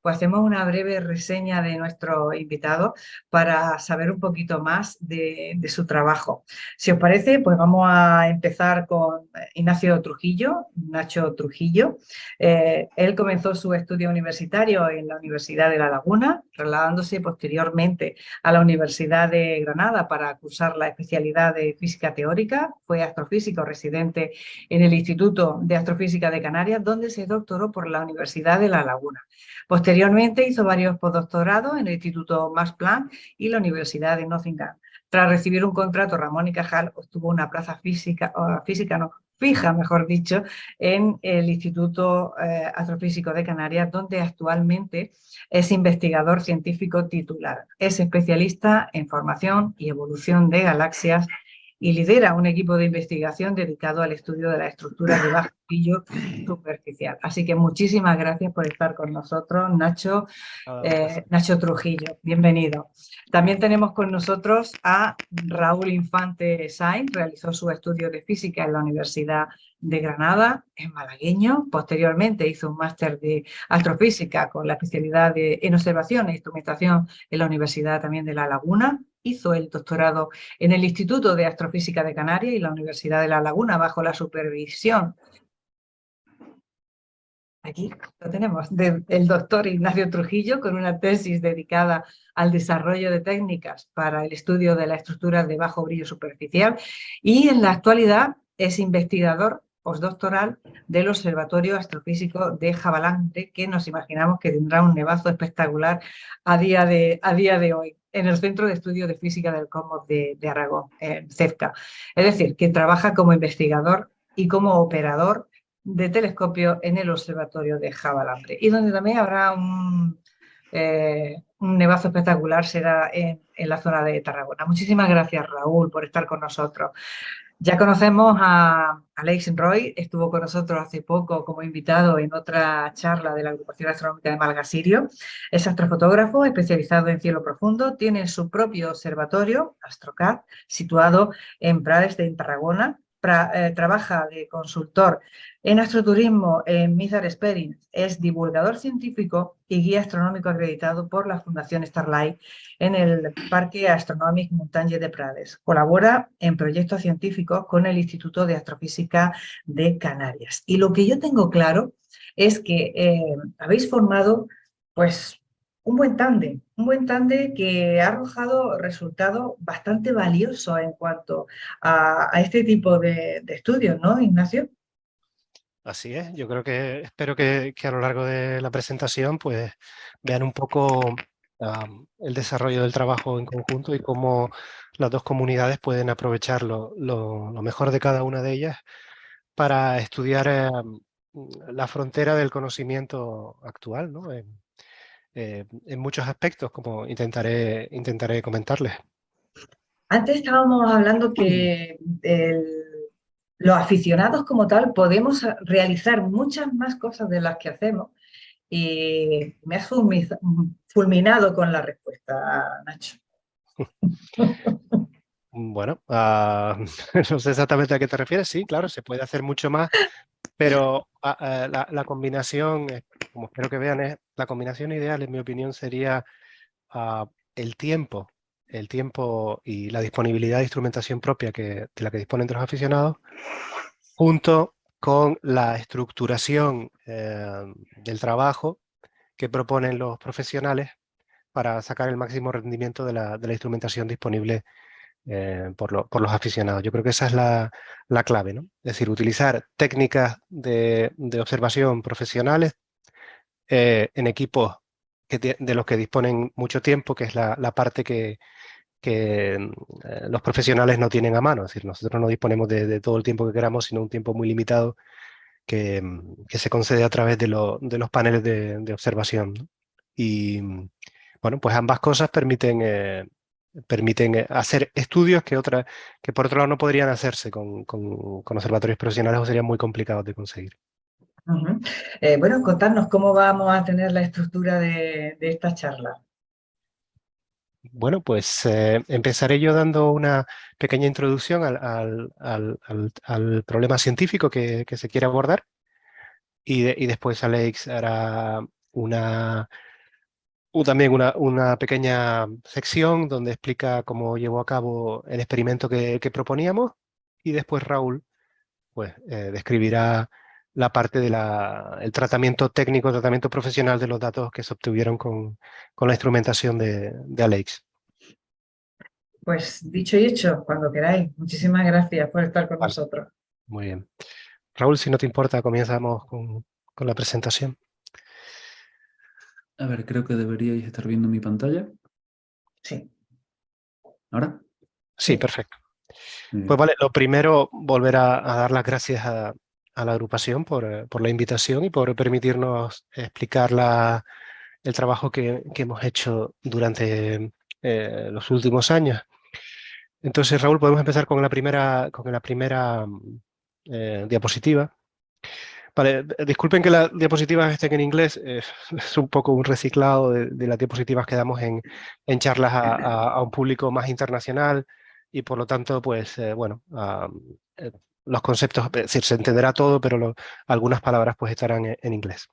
pues hacemos una breve reseña de nuestro invitado para saber un poquito más de su trabajo. Si os parece, pues vamos a empezar con Ignacio Trujillo, Nacho Trujillo. Él comenzó su estudio universitario en la Universidad de La Laguna, trasladándose posteriormente a la Universidad de Granada para cursar la especialidad de física teórica. Fue astrofísico residente en el Instituto de Astrofísica de Canarias, donde se doctoró por la Universidad de La Laguna. Posteriormente hizo varios postdoctorados en el Instituto Max Planck y la Universidad de Nottingham. Tras recibir un contrato Ramón y Cajal, obtuvo una plaza fija, mejor dicho, en el Instituto Astrofísico de Canarias, donde actualmente es investigador científico titular. Es especialista en formación y evolución de galaxias y lidera un equipo de investigación dedicado al estudio de las estructuras de bajo brillo superficial. Así que muchísimas gracias por estar con nosotros, Nacho, Nacho Trujillo. Bienvenido. También tenemos con nosotros a Raúl Infante Sainz, realizó su estudio de física en la Universidad de Granada, es malagueño. Posteriormente hizo un máster de astrofísica con la especialidad en observación e instrumentación en la Universidad también de La Laguna. Hizo el doctorado en el Instituto de Astrofísica de Canarias y la Universidad de La Laguna bajo la supervisión, aquí lo tenemos, del doctor Ignacio Trujillo, con una tesis dedicada al desarrollo de técnicas para el estudio de las estructuras de bajo brillo superficial, y en la actualidad es investigador postdoctoral del Observatorio Astrofísico de Javalandre, que nos imaginamos que tendrá un nevazo espectacular a día de hoy, en el Centro de Estudios de Física del Cosmos de Aragón, CEFCA. Es decir, que trabaja como investigador y como operador de telescopio en el Observatorio de Javalandre, y donde también habrá un nevazo espectacular será en la zona de Tarragona. Muchísimas gracias, Raúl, por estar con nosotros. Ya conocemos a Alex Roy, estuvo con nosotros hace poco como invitado en otra charla de la Agrupación Astronómica de Malgasirio. Es astrofotógrafo especializado en cielo profundo, tiene su propio observatorio, AstroCat, situado en Prades de Tarragona. Trabaja de consultor en astroturismo en Mizar Experience, es divulgador científico y guía astronómico acreditado por la Fundación Starlight en el Parque Astronòmic Muntanya de Prades. Colabora en proyectos científicos con el Instituto de Astrofísica de Canarias. Y lo que yo tengo claro es que habéis formado, pues, un buen tándem que ha arrojado resultados bastante valiosos en cuanto a este tipo de estudios, ¿no, Ignacio? Así es, yo creo que espero que a lo largo de la presentación pues vean un poco el desarrollo del trabajo en conjunto y cómo las dos comunidades pueden aprovechar lo mejor de cada una de ellas para estudiar la frontera del conocimiento actual, ¿no? En muchos aspectos, como intentaré comentarles. Antes estábamos hablando que los aficionados como tal podemos realizar muchas más cosas de las que hacemos, y me has fulminado con la respuesta, Nacho. Bueno, no sé exactamente a qué te refieres. Sí, claro, se puede hacer mucho más, pero la combinación, como espero que vean, la combinación ideal, en mi opinión, sería ah, el tiempo, el tiempo y la disponibilidad de instrumentación propia de la que disponen de los aficionados, junto con la estructuración del trabajo que proponen los profesionales para sacar el máximo rendimiento de la instrumentación disponible por los aficionados. Yo creo que esa es la clave, ¿no? Es decir, utilizar técnicas de observación profesionales en equipos de los que disponen mucho tiempo, que es la parte que los profesionales no tienen a mano. Es decir, nosotros no disponemos de todo el tiempo que queramos, sino un tiempo muy limitado que se concede a través de los paneles de observación, ¿no? Y bueno, pues ambas cosas permiten hacer estudios que por otro lado no podrían hacerse con observatorios profesionales o serían muy complicados de conseguir. Uh-huh. Bueno, contarnos cómo vamos a tener la estructura de esta charla. Bueno, pues empezaré yo dando una pequeña introducción al problema científico que se quiere abordar y después Alex hará una También una pequeña sección donde explica cómo llevó a cabo el experimento que proponíamos y después Raúl pues, describirá la parte del tratamiento técnico, tratamiento profesional de los datos que se obtuvieron con la instrumentación de Alex. Pues dicho y hecho, cuando queráis. Muchísimas gracias por estar con Vale, nosotros. muy bien. Raúl, si no te importa, comenzamos con la presentación. A ver, creo que deberíais estar viendo mi pantalla. Sí. ¿Ahora? Sí, Sí. perfecto. Muy Pues bien. vale, lo primero, volver a dar las gracias a la agrupación por la invitación y por permitirnos explicar el trabajo que hemos hecho durante los últimos años. Entonces, Raúl, podemos empezar con la primera diapositiva. Vale, disculpen que las diapositivas estén en inglés, es un poco un reciclado de las diapositivas que damos en charlas a un público más internacional y por lo tanto, pues bueno, eh, los conceptos, es decir, se entenderá todo, pero algunas palabras pues estarán en inglés.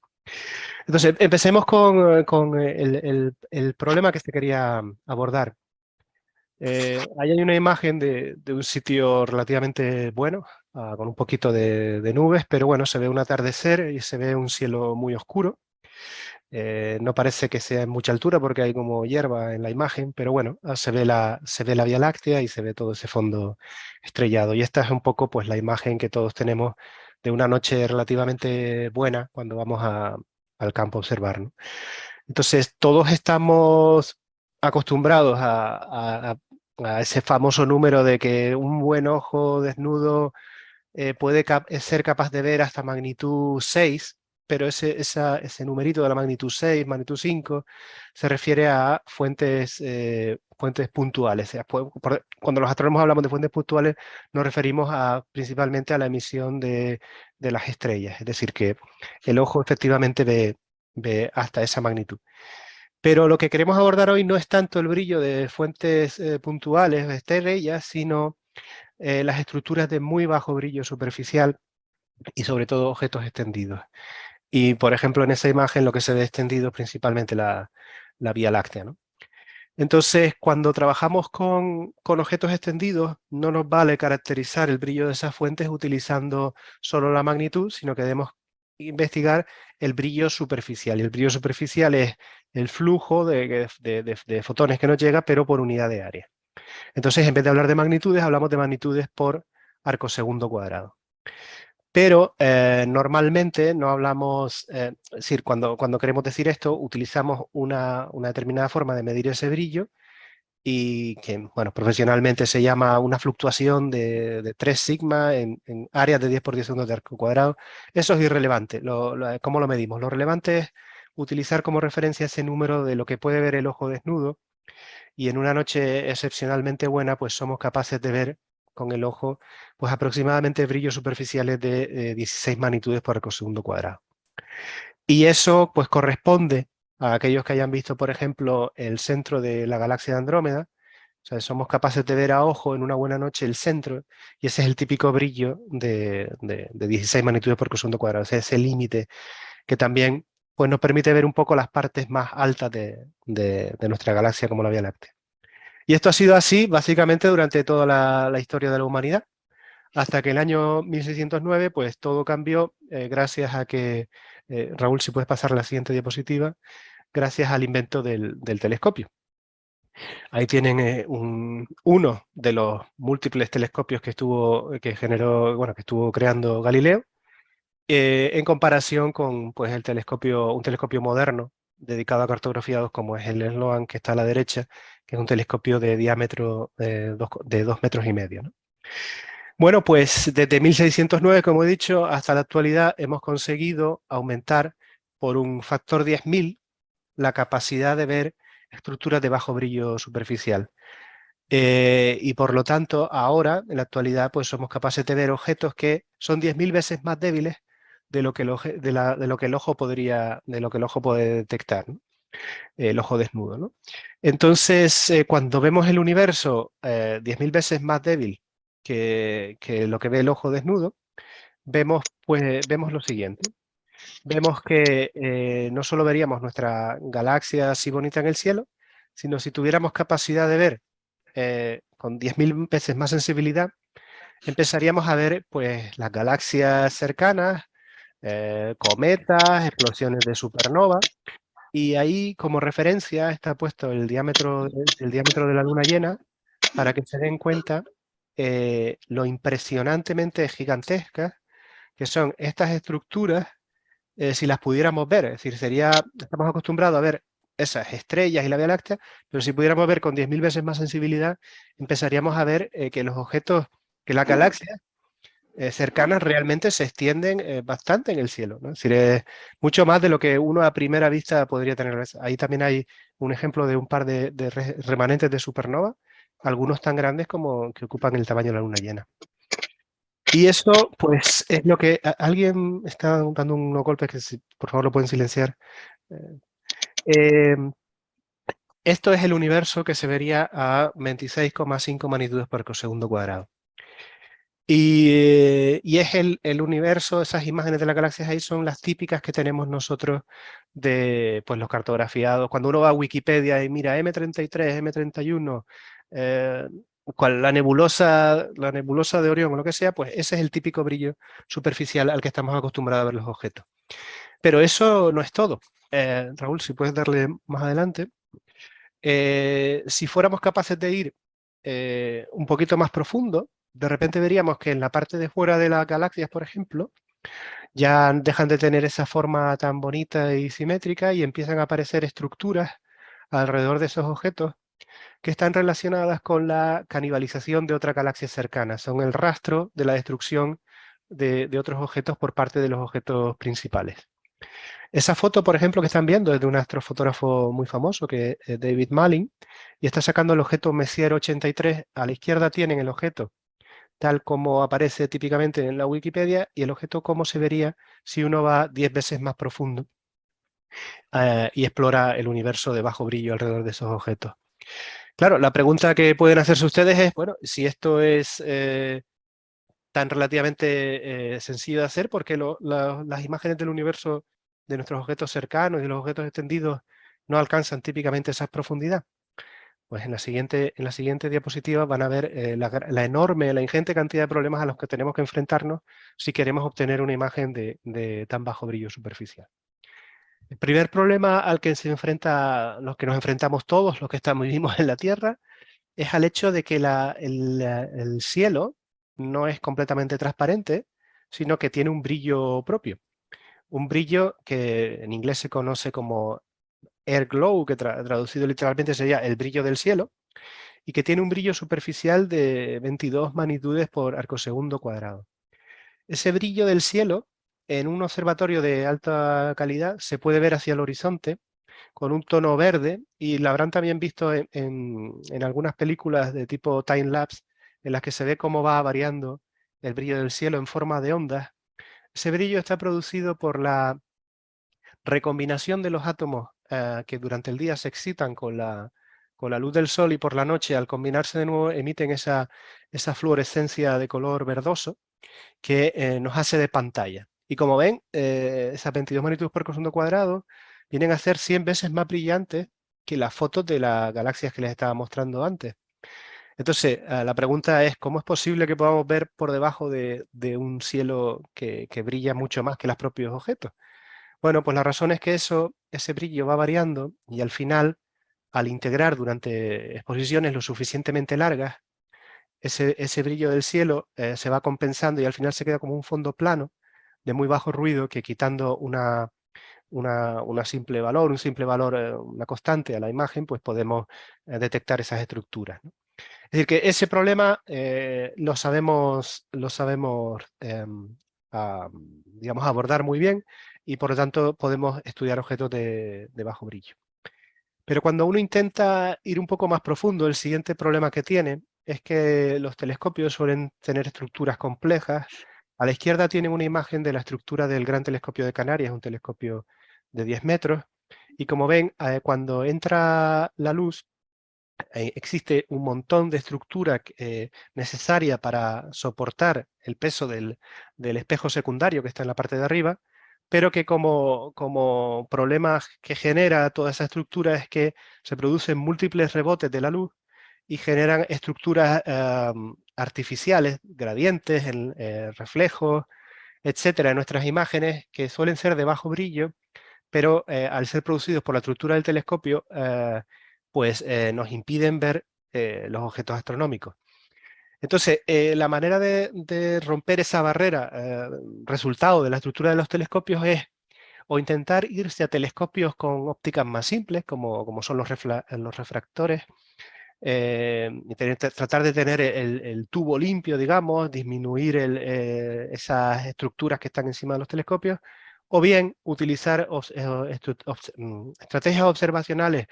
Entonces, empecemos con el problema que se quería abordar. Ahí hay una imagen de un sitio relativamente bueno, con un poquito de nubes, pero bueno, se ve un atardecer y se ve un cielo muy oscuro. No parece que sea en mucha altura porque hay como hierba en la imagen, pero bueno, se ve la Vía Láctea y se ve todo ese fondo estrellado. Y esta es un poco pues la imagen que todos tenemos de una noche relativamente buena cuando vamos al campo a observar, ¿no? Entonces, todos estamos acostumbrados a ese famoso número de que un buen ojo desnudo puede ser capaz de ver hasta magnitud 6, pero ese numerito de la magnitud 6, magnitud 5, se refiere a fuentes puntuales. O sea, cuando los astrónomos hablamos de fuentes puntuales, nos referimos principalmente a la emisión de las estrellas, es decir, que el ojo efectivamente ve hasta esa magnitud. Pero lo que queremos abordar hoy no es tanto el brillo de fuentes puntuales, de estrellas, sino las estructuras de muy bajo brillo superficial y sobre todo objetos extendidos. Y por ejemplo en esa imagen lo que se ve extendido es principalmente la Vía Láctea, ¿no? Entonces cuando trabajamos con objetos extendidos no nos vale caracterizar el brillo de esas fuentes utilizando solo la magnitud, sino que debemos investigar el brillo superficial. Y el brillo superficial es el flujo de fotones que nos llega, pero por unidad de área. Entonces, en vez de hablar de magnitudes, hablamos de magnitudes por arco segundo cuadrado. Pero normalmente no hablamos, es decir, cuando queremos decir esto, utilizamos una determinada forma de medir ese brillo y que, bueno, profesionalmente se llama una fluctuación de 3 sigma en áreas de 10 por 10 segundos de arco cuadrado. Eso es irrelevante. ¿Cómo lo medimos? Lo relevante es utilizar como referencia ese número de lo que puede ver el ojo desnudo y en una noche excepcionalmente buena, pues somos capaces de ver con el ojo pues aproximadamente brillos superficiales de 16 magnitudes por arco segundo cuadrado. Y eso pues corresponde a aquellos que hayan visto, por ejemplo, el centro de la galaxia de Andrómeda. O sea, somos capaces de ver a ojo en una buena noche el centro y ese es el típico brillo de 16 magnitudes por arco segundo cuadrado. O sea, ese límite que también pues, nos permite ver un poco las partes más altas de nuestra galaxia como la Vía Láctea. Y esto ha sido así básicamente durante toda la historia de la humanidad, hasta que el año 1609 pues todo cambió gracias a que, Raúl, si puedes pasar la siguiente diapositiva, gracias al invento del telescopio. Ahí tienen uno de los múltiples telescopios que estuvo creando Galileo, en comparación con pues, un telescopio moderno dedicado a cartografiados como es el Sloan que está a la derecha, que es un telescopio de diámetro de 2,5 metros, ¿no? Bueno, pues desde 1609, como he dicho, hasta la actualidad hemos conseguido aumentar por un factor 10.000 la capacidad de ver estructuras de bajo brillo superficial. Y por lo tanto, ahora, en la actualidad, pues somos capaces de ver objetos que son 10.000 veces más débiles de lo que el ojo puede detectar, ¿no? El ojo desnudo, ¿no? Entonces, cuando vemos el universo 10.000 veces más débil que lo que ve el ojo desnudo, vemos lo siguiente. vemos que no solo veríamos nuestra galaxia así bonita en el cielo, sino si tuviéramos capacidad de ver con 10.000 veces más sensibilidad, empezaríamos a ver pues, las galaxias cercanas, cometas, explosiones de supernova, y ahí como referencia está puesto el diámetro de la luna llena para que se den cuenta lo impresionantemente gigantescas que son estas estructuras si las pudiéramos ver. Es decir, estamos acostumbrados a ver esas estrellas y la Vía Láctea, pero si pudiéramos ver con 10.000 veces más sensibilidad, empezaríamos a ver que los objetos, que las galaxias cercanas realmente se extienden bastante en el cielo, ¿no? Es decir, es mucho más de lo que uno a primera vista podría tener. Ahí también hay un ejemplo de un par de remanentes de supernova, algunos tan grandes como que ocupan el tamaño de la luna llena. Y eso, pues, es lo que... Alguien está dando unos golpes que, por favor, lo pueden silenciar. Eh, esto es el universo que se vería a 26,5 magnitudes por segundo cuadrado. Y es el universo, esas imágenes de las galaxias ahí son las típicas que tenemos nosotros de pues, los cartografiados. Cuando uno va a Wikipedia y mira M33, M31, la nebulosa de Orión o lo que sea, pues ese es el típico brillo superficial al que estamos acostumbrados a ver los objetos. Pero eso no es todo. Raúl, si puedes darle más adelante. Si fuéramos capaces de ir un poquito más profundo, de repente veríamos que en la parte de fuera de las galaxias, por ejemplo, ya dejan de tener esa forma tan bonita y simétrica y empiezan a aparecer estructuras alrededor de esos objetos que están relacionadas con la canibalización de otras galaxias cercanas. Son el rastro de la destrucción de otros objetos por parte de los objetos principales. Esa foto, por ejemplo, que están viendo es de un astrofotógrafo muy famoso, que es David Malin, y está sacando el objeto Messier 83. A la izquierda tienen el objeto tal como aparece típicamente en la Wikipedia y el objeto cómo se vería si uno va 10 veces más profundo y explora el universo de bajo brillo alrededor de esos objetos. Claro, la pregunta que pueden hacerse ustedes es, bueno, si esto es tan relativamente sencillo de hacer, ¿por qué las imágenes del universo de nuestros objetos cercanos y de los objetos extendidos no alcanzan típicamente esa profundidad? Pues en la siguiente diapositiva van a ver la enorme, la ingente cantidad de problemas a los que tenemos que enfrentarnos si queremos obtener una imagen de tan bajo brillo superficial. El primer problema al que los que nos enfrentamos todos, los que vivimos en la Tierra, es al hecho de que el cielo no es completamente transparente, sino que tiene un brillo propio. Un brillo que en inglés se conoce como air glow, que traducido literalmente sería el brillo del cielo, y que tiene un brillo superficial de 22 magnitudes por arcosegundo cuadrado. Ese brillo del cielo, en un observatorio de alta calidad, se puede ver hacia el horizonte con un tono verde, y lo habrán también visto en algunas películas de tipo time-lapse, en las que se ve cómo va variando el brillo del cielo en forma de ondas. Ese brillo está producido por la recombinación de los átomos que durante el día se excitan con la luz del sol y por la noche al combinarse de nuevo emiten esa fluorescencia de color verdoso que nos hace de pantalla. Y como ven, esas 22 magnitudes por segundo cuadrado vienen a ser 100 veces más brillantes que las fotos de las galaxias que les estaba mostrando antes. Entonces, la pregunta es, ¿cómo es posible que podamos ver por debajo de un cielo que brilla mucho más que los propios objetos? Bueno, pues la razón es que ese brillo va variando y al final, al integrar durante exposiciones lo suficientemente largas, ese brillo del cielo se va compensando y al final se queda como un fondo plano de muy bajo ruido que quitando un simple valor, una constante a la imagen, pues podemos detectar esas estructuras, ¿no? Es decir, que ese problema lo sabemos digamos, abordar muy bien y por lo tanto podemos estudiar objetos de bajo brillo. Pero cuando uno intenta ir un poco más profundo, el siguiente problema que tiene es que los telescopios suelen tener estructuras complejas. A la izquierda tienen una imagen de la estructura del Gran Telescopio de Canarias, un telescopio de 10 metros, y como ven, cuando entra la luz, existe un montón de estructura necesaria para soportar el peso del espejo secundario que está en la parte de arriba, pero que como problemas que genera toda esa estructura es que se producen múltiples rebotes de la luz y generan estructuras artificiales, gradientes, reflejos, etcétera, en nuestras imágenes que suelen ser de bajo brillo, pero al ser producidos por la estructura del telescopio, pues nos impiden ver los objetos astronómicos. Entonces, la manera de romper esa barrera, resultado de la estructura de los telescopios, es o intentar irse a telescopios con ópticas más simples, como son los refractores, y tratar de tener el tubo limpio, digamos, disminuir esas estructuras que están encima de los telescopios, o bien utilizar estrategias observacionales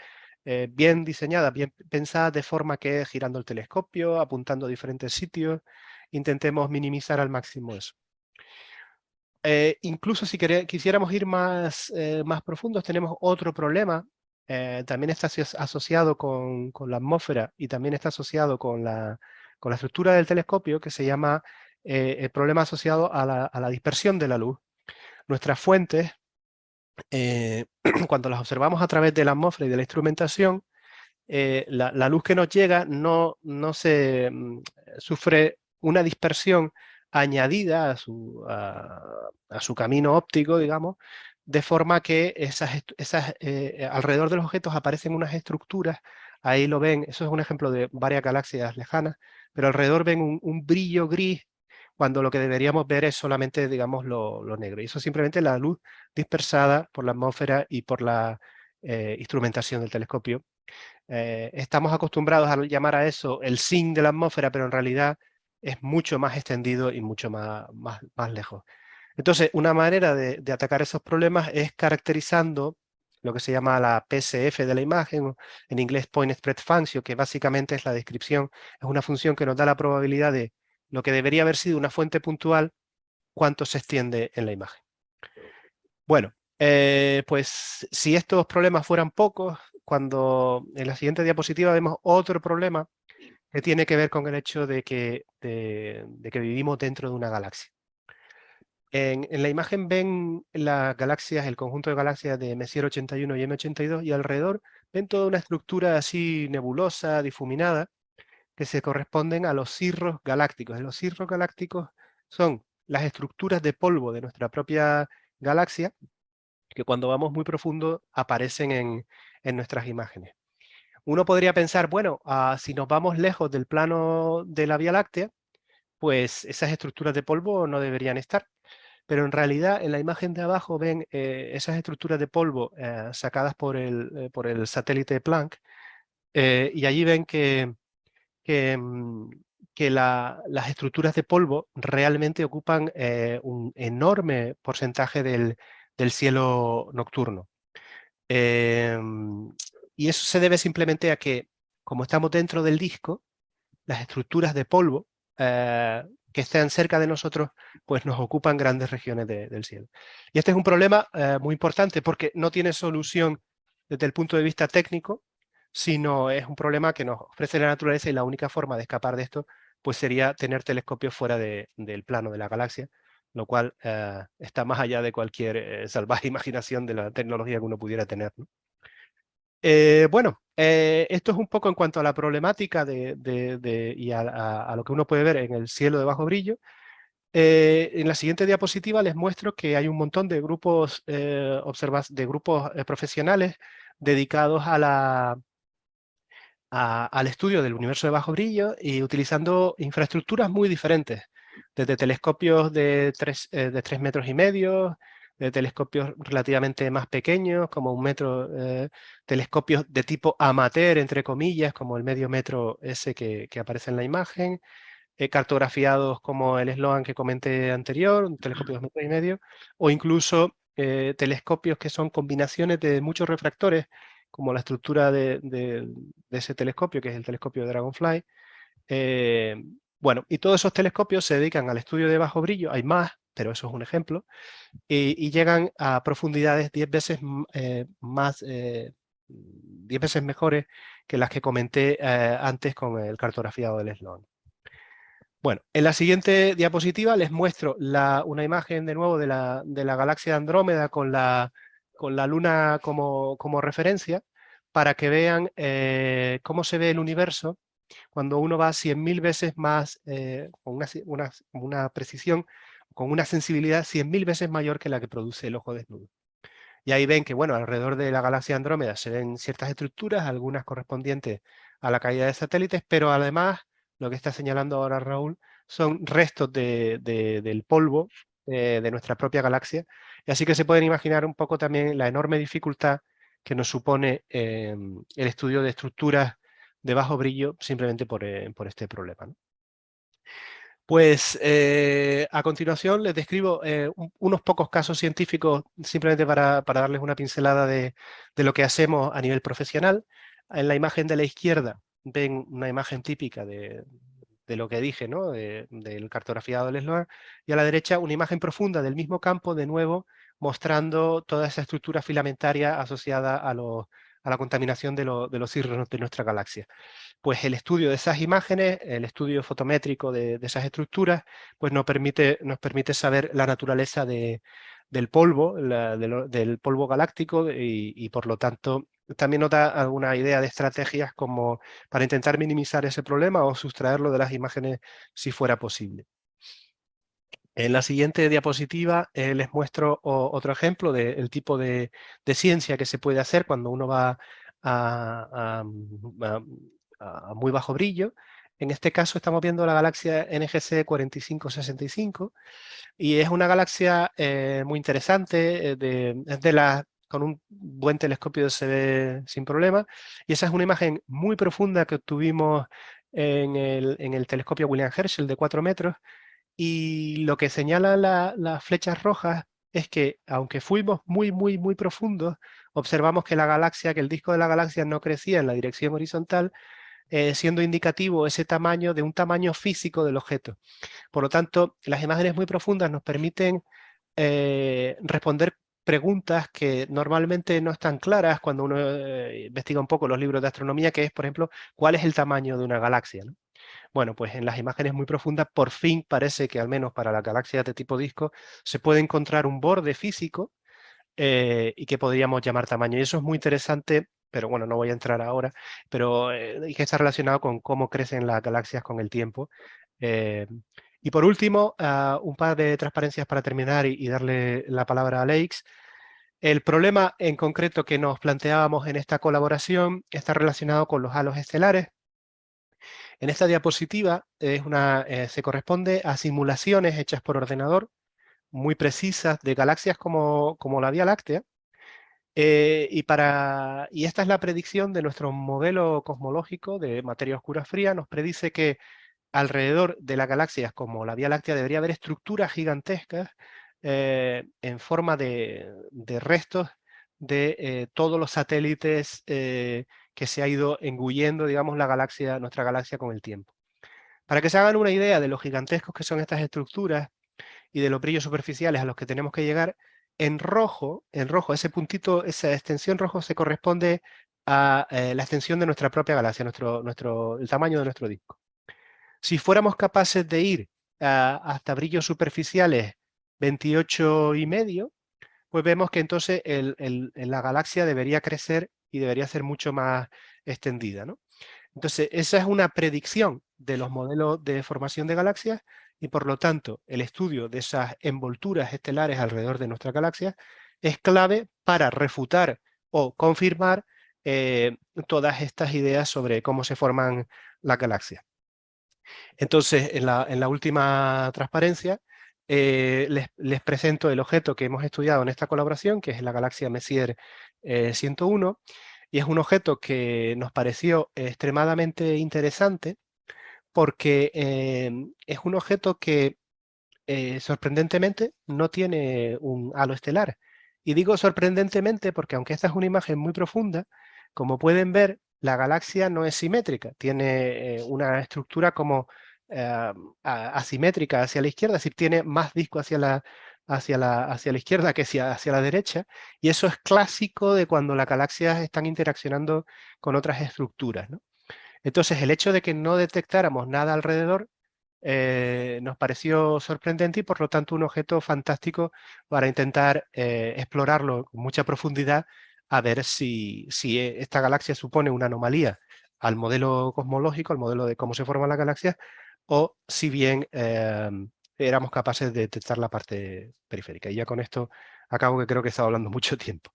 bien diseñadas, bien pensadas, de forma que girando el telescopio, apuntando a diferentes sitios, intentemos minimizar al máximo eso. Incluso si quisiéramos ir más profundos, tenemos otro problema. También está asociado con la atmósfera y también está asociado con la estructura del telescopio, que se llama el problema asociado a la dispersión de la luz. Nuestras fuentes, cuando las observamos a través de la atmósfera y de la instrumentación, la luz que nos llega no se sufre una dispersión añadida a su camino óptico, digamos, de forma que alrededor de los objetos aparecen unas estructuras, ahí lo ven, eso es un ejemplo de varias galaxias lejanas, pero alrededor ven un brillo gris, cuando lo que deberíamos ver es solamente, digamos, lo negro. Y eso es simplemente la luz dispersada por la atmósfera y por la instrumentación del telescopio. Estamos acostumbrados a llamar a eso el zinc de la atmósfera, pero en realidad es mucho más extendido y mucho más lejos. Entonces, una manera de atacar esos problemas es caracterizando lo que se llama la PSF de la imagen, o en inglés Point Spread Function, que básicamente es la descripción, es una función que nos da la probabilidad de lo que debería haber sido una fuente puntual, cuánto se extiende en la imagen. Bueno, pues si estos problemas fueran pocos, cuando en la siguiente diapositiva vemos otro problema que tiene que ver con el hecho de que vivimos dentro de una galaxia. En la imagen ven las galaxias, el conjunto de galaxias de Messier 81 y M82, y alrededor ven toda una estructura así nebulosa, difuminada, que se corresponden a los cirros galácticos. Los cirros galácticos son las estructuras de polvo de nuestra propia galaxia, que cuando vamos muy profundo aparecen en nuestras imágenes. Uno podría pensar, bueno, si nos vamos lejos del plano de la Vía Láctea, pues esas estructuras de polvo no deberían estar. Pero en realidad en la imagen de abajo ven esas estructuras de polvo sacadas por el satélite Planck, y allí ven que, mm, que las estructuras de polvo realmente ocupan un enorme porcentaje del cielo nocturno. Y eso se debe simplemente a que, como estamos dentro del disco, las estructuras de polvo que estén cerca de nosotros, pues nos ocupan grandes regiones del cielo. Y este es un problema muy importante, porque no tiene solución desde el punto de vista técnico, sino es un problema que nos ofrece la naturaleza, y la única forma de escapar de esto pues sería tener telescopios fuera del plano de la galaxia, lo cual está más allá de cualquier salvaje imaginación de la tecnología que uno pudiera tener, ¿no? Bueno, esto es un poco en cuanto a la problemática y a lo que uno puede ver en el cielo de bajo brillo. En la siguiente diapositiva les muestro que hay un montón de grupos, profesionales dedicados al estudio del universo de bajo brillo, y utilizando infraestructuras muy diferentes, desde telescopios de 3,5 metros, de telescopios relativamente más pequeños, como 1 metro, telescopios de tipo amateur, entre comillas, como el medio metro ese que aparece en la imagen, cartografiados como el Sloan que comenté anterior, un telescopio de 2,5 metros, o incluso telescopios que son combinaciones de muchos refractores, como la estructura de ese telescopio, que es el telescopio de Dragonfly. Bueno, y todos esos telescopios se dedican al estudio de bajo brillo, hay más, pero eso es un ejemplo, y llegan a profundidades 10 veces más, 10 veces mejores que las que comenté antes con el cartografiado del Sloan. Bueno, en la siguiente diapositiva les muestro una imagen de nuevo de la galaxia de Andrómeda con la Luna como referencia, para que vean cómo se ve el universo cuando uno va 100.000 veces más, con una precisión, con una sensibilidad 100.000 veces mayor que la que produce el ojo desnudo. Y ahí ven que, bueno, alrededor de la galaxia Andrómeda se ven ciertas estructuras, algunas correspondientes a la caída de satélites, pero además, lo que está señalando ahora Raúl, son restos del polvo de nuestra propia galaxia. Y así que se pueden imaginar un poco también la enorme dificultad que nos supone el estudio de estructuras de bajo brillo simplemente por este problema, ¿no? Pues a continuación les describo unos pocos casos científicos simplemente para darles una pincelada de lo que hacemos a nivel profesional. En la imagen de la izquierda ven una imagen típica de lo que dije, ¿no? Del cartografiado del SLOAN, y a la derecha una imagen profunda del mismo campo, de nuevo mostrando toda esa estructura filamentaria asociada a la contaminación de los cirros de nuestra galaxia. Pues el estudio de esas imágenes, el estudio fotométrico de esas estructuras, pues nos permite saber la naturaleza del polvo, del polvo galáctico, y por lo tanto también nos da alguna idea de estrategias como para intentar minimizar ese problema o sustraerlo de las imágenes si fuera posible. En la siguiente diapositiva les muestro otro ejemplo del tipo de ciencia que se puede hacer cuando uno va a, a muy bajo brillo. En este caso estamos viendo la galaxia NGC 4565 y es una galaxia muy interesante, con un buen telescopio se ve sin problema, y esa es una imagen muy profunda que obtuvimos en el telescopio William Herschel de 4 metros, y lo que señalan las flechas rojas es que, aunque fuimos muy profundos, observamos que que el disco de la galaxia no crecía en la dirección horizontal, siendo indicativo ese tamaño de un tamaño físico del objeto. Por lo tanto, las imágenes muy profundas nos permiten responder preguntas que normalmente no están claras cuando uno investiga un poco los libros de astronomía, que es, por ejemplo, ¿cuál es el tamaño de una galaxia, ¿no? Bueno, pues en las imágenes muy profundas, por fin parece que al menos para las galaxias de tipo disco se puede encontrar un borde físico y que podríamos llamar tamaño. Y eso es muy interesante, pero bueno, no voy a entrar ahora, pero y que está relacionado con cómo crecen las galaxias con el tiempo. Eh, y por último, un par de transparencias para terminar y darle la palabra a Aleix. El problema en concreto que nos planteábamos en esta colaboración está relacionado con los halos estelares. En esta diapositiva se corresponde a simulaciones hechas por ordenador muy precisas de galaxias como la Vía Láctea, y esta es la predicción de nuestro modelo cosmológico de materia oscura fría. Nos predice que alrededor de las galaxias como la Vía Láctea debería haber estructuras gigantescas en forma de restos de todos los satélites que se ha ido engullendo, digamos, nuestra galaxia con el tiempo. Para que se hagan una idea de lo gigantescos que son estas estructuras y de los brillos superficiales a los que tenemos que llegar, en rojo, ese puntito, esa extensión rojo se corresponde a la extensión de nuestra propia galaxia, el tamaño de nuestro disco. Si fuéramos capaces de ir hasta brillos superficiales 28,5, pues vemos que entonces la galaxia debería crecer y debería ser mucho más extendida, ¿no? Entonces, esa es una predicción de los modelos de formación de galaxias, y por lo tanto, el estudio de esas envolturas estelares alrededor de nuestra galaxia es clave para refutar o confirmar todas estas ideas sobre cómo se forman las galaxias. Entonces, en la última transparencia, les presento el objeto que hemos estudiado en esta colaboración, que es la galaxia Messier 101, y es un objeto que nos pareció extremadamente interesante porque es un objeto que sorprendentemente no tiene un halo estelar. Y digo sorprendentemente porque, aunque esta es una imagen muy profunda, como pueden ver, la galaxia no es simétrica, tiene una estructura como asimétrica hacia la izquierda, es decir, tiene más disco hacia la izquierda que hacia la derecha, y eso es clásico de cuando las galaxias están interaccionando con otras estructuras, ¿no? Entonces, el hecho de que no detectáramos nada alrededor nos pareció sorprendente y por lo tanto un objeto fantástico para intentar explorarlo con mucha profundidad, a ver si esta galaxia supone una anomalía al modelo cosmológico, al modelo de cómo se forman las galaxias, o si bien éramos capaces de detectar la parte periférica. Y ya con esto acabo, que creo que he estado hablando mucho tiempo.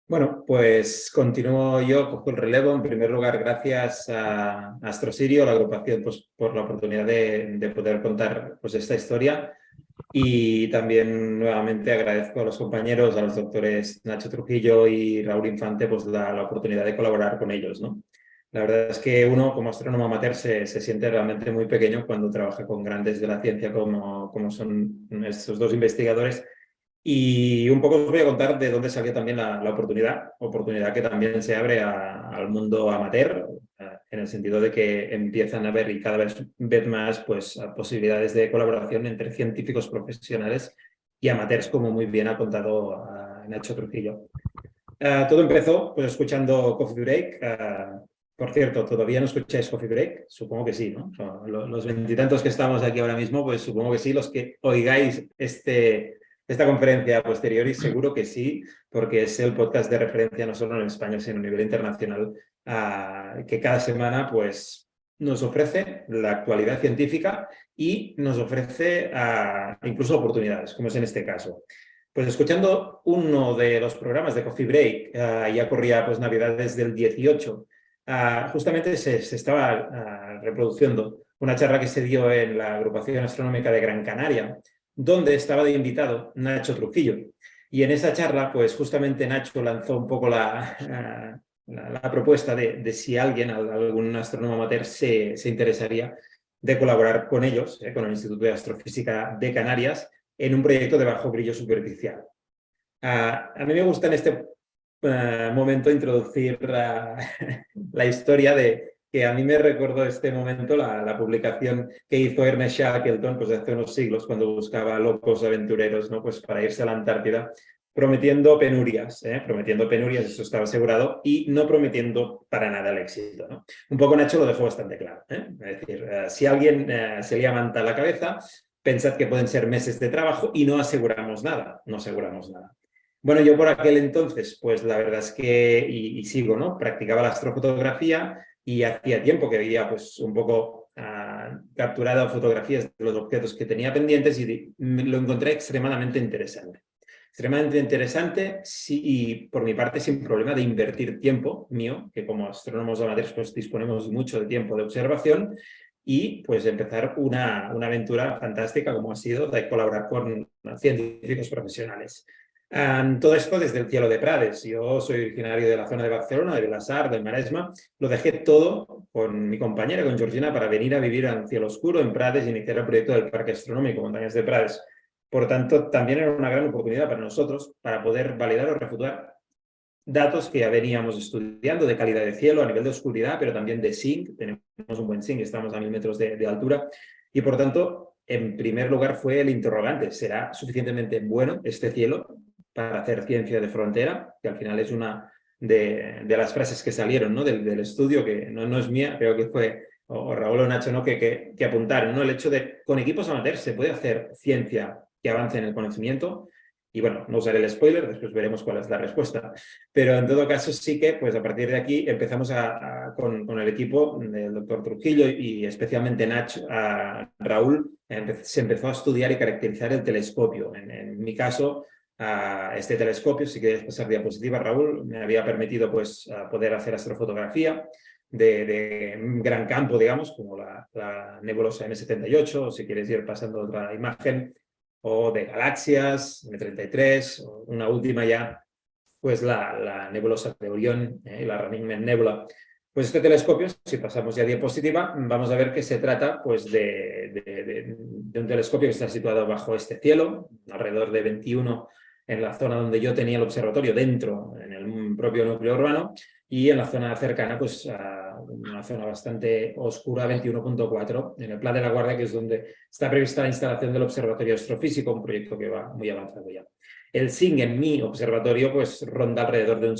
Bueno, pues continúo yo, cojo el relevo. En primer lugar, gracias a AstroSirio, la agrupación, pues, por la oportunidad de poder contar, pues, esta historia. Y también nuevamente agradezco a los compañeros, a los doctores Nacho Trujillo y Raúl Infante, pues la oportunidad de colaborar con ellos, ¿no? La verdad es que uno como astrónomo amateur se siente realmente muy pequeño cuando trabaja con grandes de la ciencia como son estos dos investigadores. Y un poco os voy a contar de dónde salió también la oportunidad que también se abre al mundo amateur, en el sentido de que empiezan a haber y cada vez más, pues, posibilidades de colaboración entre científicos profesionales y amateurs, como muy bien ha contado Nacho Trujillo. Todo empezó, pues, escuchando Coffee Break. Por cierto, ¿todavía no escucháis Coffee Break? Supongo que sí, ¿no? Los veintitantos que estamos aquí ahora mismo, pues supongo que sí. Los que oigáis esta conferencia a posteriori, seguro que sí, porque es el podcast de referencia no solo en España, sino a nivel internacional, que cada semana, pues, nos ofrece la actualidad científica y nos ofrece incluso oportunidades, como es en este caso. Pues escuchando uno de los programas de Coffee Break, ya corría, pues, Navidades del 18, justamente se estaba reproduciendo una charla que se dio en la Agrupación Astronómica de Gran Canaria, donde estaba de invitado Nacho Trujillo. Y en esa charla, pues justamente Nacho lanzó un poco la propuesta de si algún astrónomo amateur se interesaría de colaborar con ellos, con el Instituto de Astrofísica de Canarias, en un proyecto de bajo brillo superficial. A mí me gusta en este momento introducir la historia de que a mí me recordó este momento la publicación que hizo Ernest Shackleton, pues, hace unos siglos, cuando buscaba locos aventureros, ¿no? Pues para irse a la Antártida, prometiendo penurias, eso estaba asegurado, y no prometiendo para nada el éxito, ¿no? Un poco Nacho lo dejó bastante claro, ¿eh? Es decir, si alguien se le manta la cabeza, pensad que pueden ser meses de trabajo y no aseguramos nada, no aseguramos nada. Bueno, yo por aquel entonces, pues la verdad es que, y sigo, ¿no? Practicaba la astrofotografía y hacía tiempo que veía, pues, un poco capturado fotografías de los objetos que tenía pendientes y lo encontré extremadamente interesante. Extremadamente interesante, sí, y por mi parte sin problema de invertir tiempo mío, que como astrónomos amateurs pues disponemos mucho de tiempo de observación, y pues empezar una aventura fantástica como ha sido de colaborar con científicos profesionales. Todo esto desde el cielo de Prades. Yo soy originario de la zona de Barcelona, de Vilassar, del Maresme. Lo dejé todo con mi compañera, con Georgina, para venir a vivir al cielo oscuro en Prades y iniciar el proyecto del Parque Astronómico Montañas de Prades. Por tanto, también era una gran oportunidad para nosotros para poder validar o refutar datos que ya veníamos estudiando de calidad de cielo a nivel de oscuridad, pero también de zinc. Tenemos un buen zinc, estamos a 1000 metros de altura. Y por tanto, en primer lugar fue el interrogante: ¿será suficientemente bueno este cielo para hacer ciencia de frontera? Que al final es una de las frases que salieron, ¿no? del estudio, que no es mía, creo que fue o Raúl o Nacho, ¿no? que apuntaron, ¿no? El hecho de con equipos amateurs se puede hacer ciencia que avance en el conocimiento. Y bueno, no usaré el spoiler, después veremos cuál es la respuesta. Pero en todo caso sí que, pues, a partir de aquí empezamos con el equipo del doctor Trujillo y especialmente Nacho, Raúl, se empezó a estudiar y caracterizar el telescopio. En mi caso, este telescopio, si quieres pasar diapositiva, Raúl, me había permitido, pues, poder hacer astrofotografía de un gran campo, digamos, como la nebulosa M78, o si quieres ir pasando otra imagen, o de galaxias, M33, o una última ya, pues la nebulosa de Orión, la Running Man Nebula. Pues este telescopio, si pasamos ya a diapositiva, vamos a ver que se trata, pues, de un telescopio que está situado bajo este cielo, alrededor de 21 en la zona donde yo tenía el observatorio, dentro, en el propio núcleo urbano, y en la zona cercana, pues una zona bastante oscura, 21.4, en el Pla de la Guardia, que es donde está prevista la instalación del Observatorio Astrofísico, un proyecto que va muy avanzado ya. El SING en mi observatorio pues ronda alrededor de 1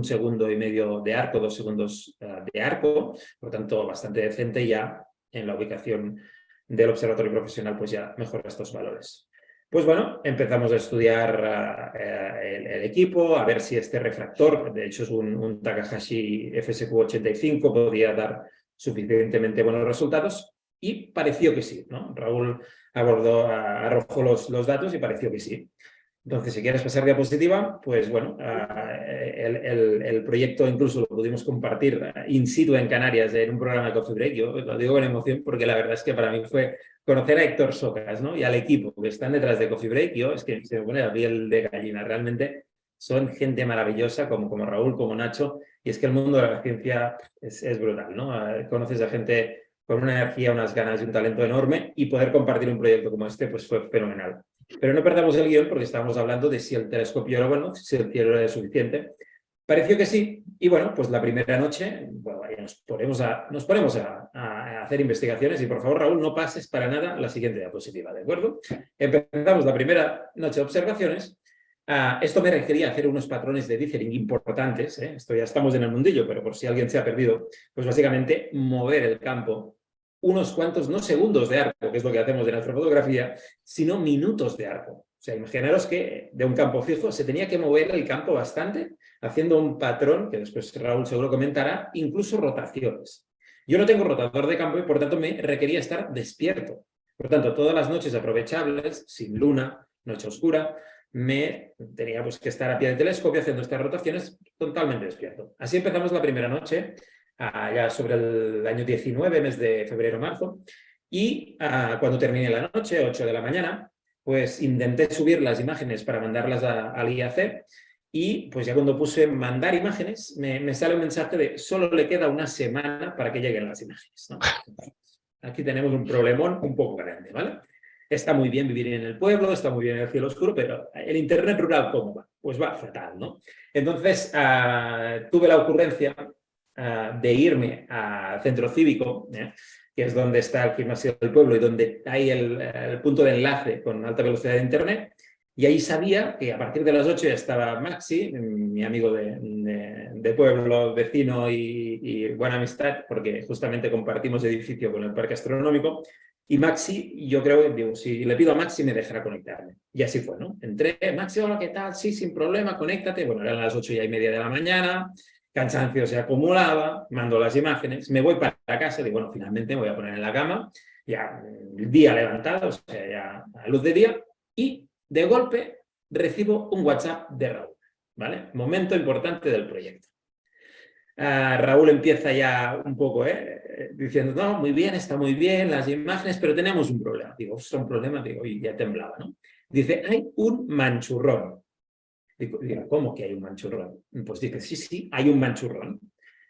segundo y medio de arco, 2 segundos de arco, por lo tanto bastante decente. Ya en la ubicación del observatorio profesional pues ya mejora estos valores. Pues bueno, empezamos a estudiar el equipo, a ver si este refractor, de hecho es un Takahashi FSQ85, podía dar suficientemente buenos resultados, y pareció que sí, ¿no? Raúl arrojó los datos y pareció que sí. Entonces, si quieres pasar diapositiva, pues bueno, el proyecto incluso lo pudimos compartir in situ en Canarias en un programa de Coffee Break. Yo lo digo con emoción porque la verdad es que para mí fue conocer a Héctor Socas, ¿no? Y al equipo que están detrás de Coffee Break. Yo es que se me pone la piel de gallina. Realmente son gente maravillosa como Raúl, como Nacho, y es que el mundo de la ciencia es brutal, ¿no? Conoces a gente con una energía, unas ganas y un talento enorme, y poder compartir un proyecto como este pues fue fenomenal. Pero no perdamos el guión porque estábamos hablando de si el telescopio era bueno, si el cielo era suficiente. Pareció que sí, y bueno, pues la primera noche, bueno, nos ponemos a hacer investigaciones, y por favor, Raúl, no pases para nada la siguiente diapositiva, ¿de acuerdo? Empezamos la primera noche de observaciones. Esto me requería hacer unos patrones de dithering importantes, ¿eh? Esto ya estamos en el mundillo, pero por si alguien se ha perdido, pues básicamente mover el campo unos cuantos, no segundos de arco, que es lo que hacemos en astrofotografía, sino minutos de arco. O sea, imaginaros que de un campo fijo se tenía que mover el campo bastante, haciendo un patrón, que después Raúl seguro comentará, incluso rotaciones. Yo no tengo rotador de campo y por tanto me requería estar despierto. Por tanto, todas las noches aprovechables, sin luna, noche oscura, me tenía pues que estar a pie del telescopio haciendo estas rotaciones totalmente despierto. Así empezamos la primera noche, ya sobre el año 19, mes de febrero-marzo, y cuando terminé la noche, 8 de la mañana, pues intenté subir las imágenes para mandarlas al IAC, y pues ya cuando puse mandar imágenes, me sale un mensaje de solo le queda una semana para que lleguen las imágenes, ¿no? Aquí tenemos un problemón un poco grande, ¿vale? Está muy bien vivir en el pueblo, está muy bien el cielo oscuro, pero el internet rural, ¿cómo va? Pues va fatal, ¿no? Entonces tuve la ocurrencia de irme al centro cívico, que es donde está el gimnasio del pueblo y donde hay el punto de enlace con alta velocidad de internet, y ahí sabía que a partir de las 8 ya estaba Maxi, mi amigo de pueblo, vecino y buena amistad, porque justamente compartimos edificio con el parque astronómico, y Maxi, yo creo, digo, si le pido a Maxi me dejará conectarme. Y así fue, ¿no? Entré, Maxi, hola, ¿qué tal? Sí, sin problema, conéctate. Bueno, eran las 8:30 de la mañana, cansancio se acumulaba, mando las imágenes, me voy para casa, digo, bueno, finalmente me voy a poner en la cama, ya el día levantado, o sea, ya a luz de día, y de golpe recibo un WhatsApp de Raúl, ¿vale? Momento importante del proyecto. Raúl empieza ya un poco, diciendo, no, muy bien, está muy bien las imágenes, pero tenemos un problema. Digo, ostras, un problema, digo, y ya temblaba, ¿no? Dice, hay un manchurrón. Digo, ¿cómo que hay un manchurrón? Pues dice, sí, hay un manchurrón.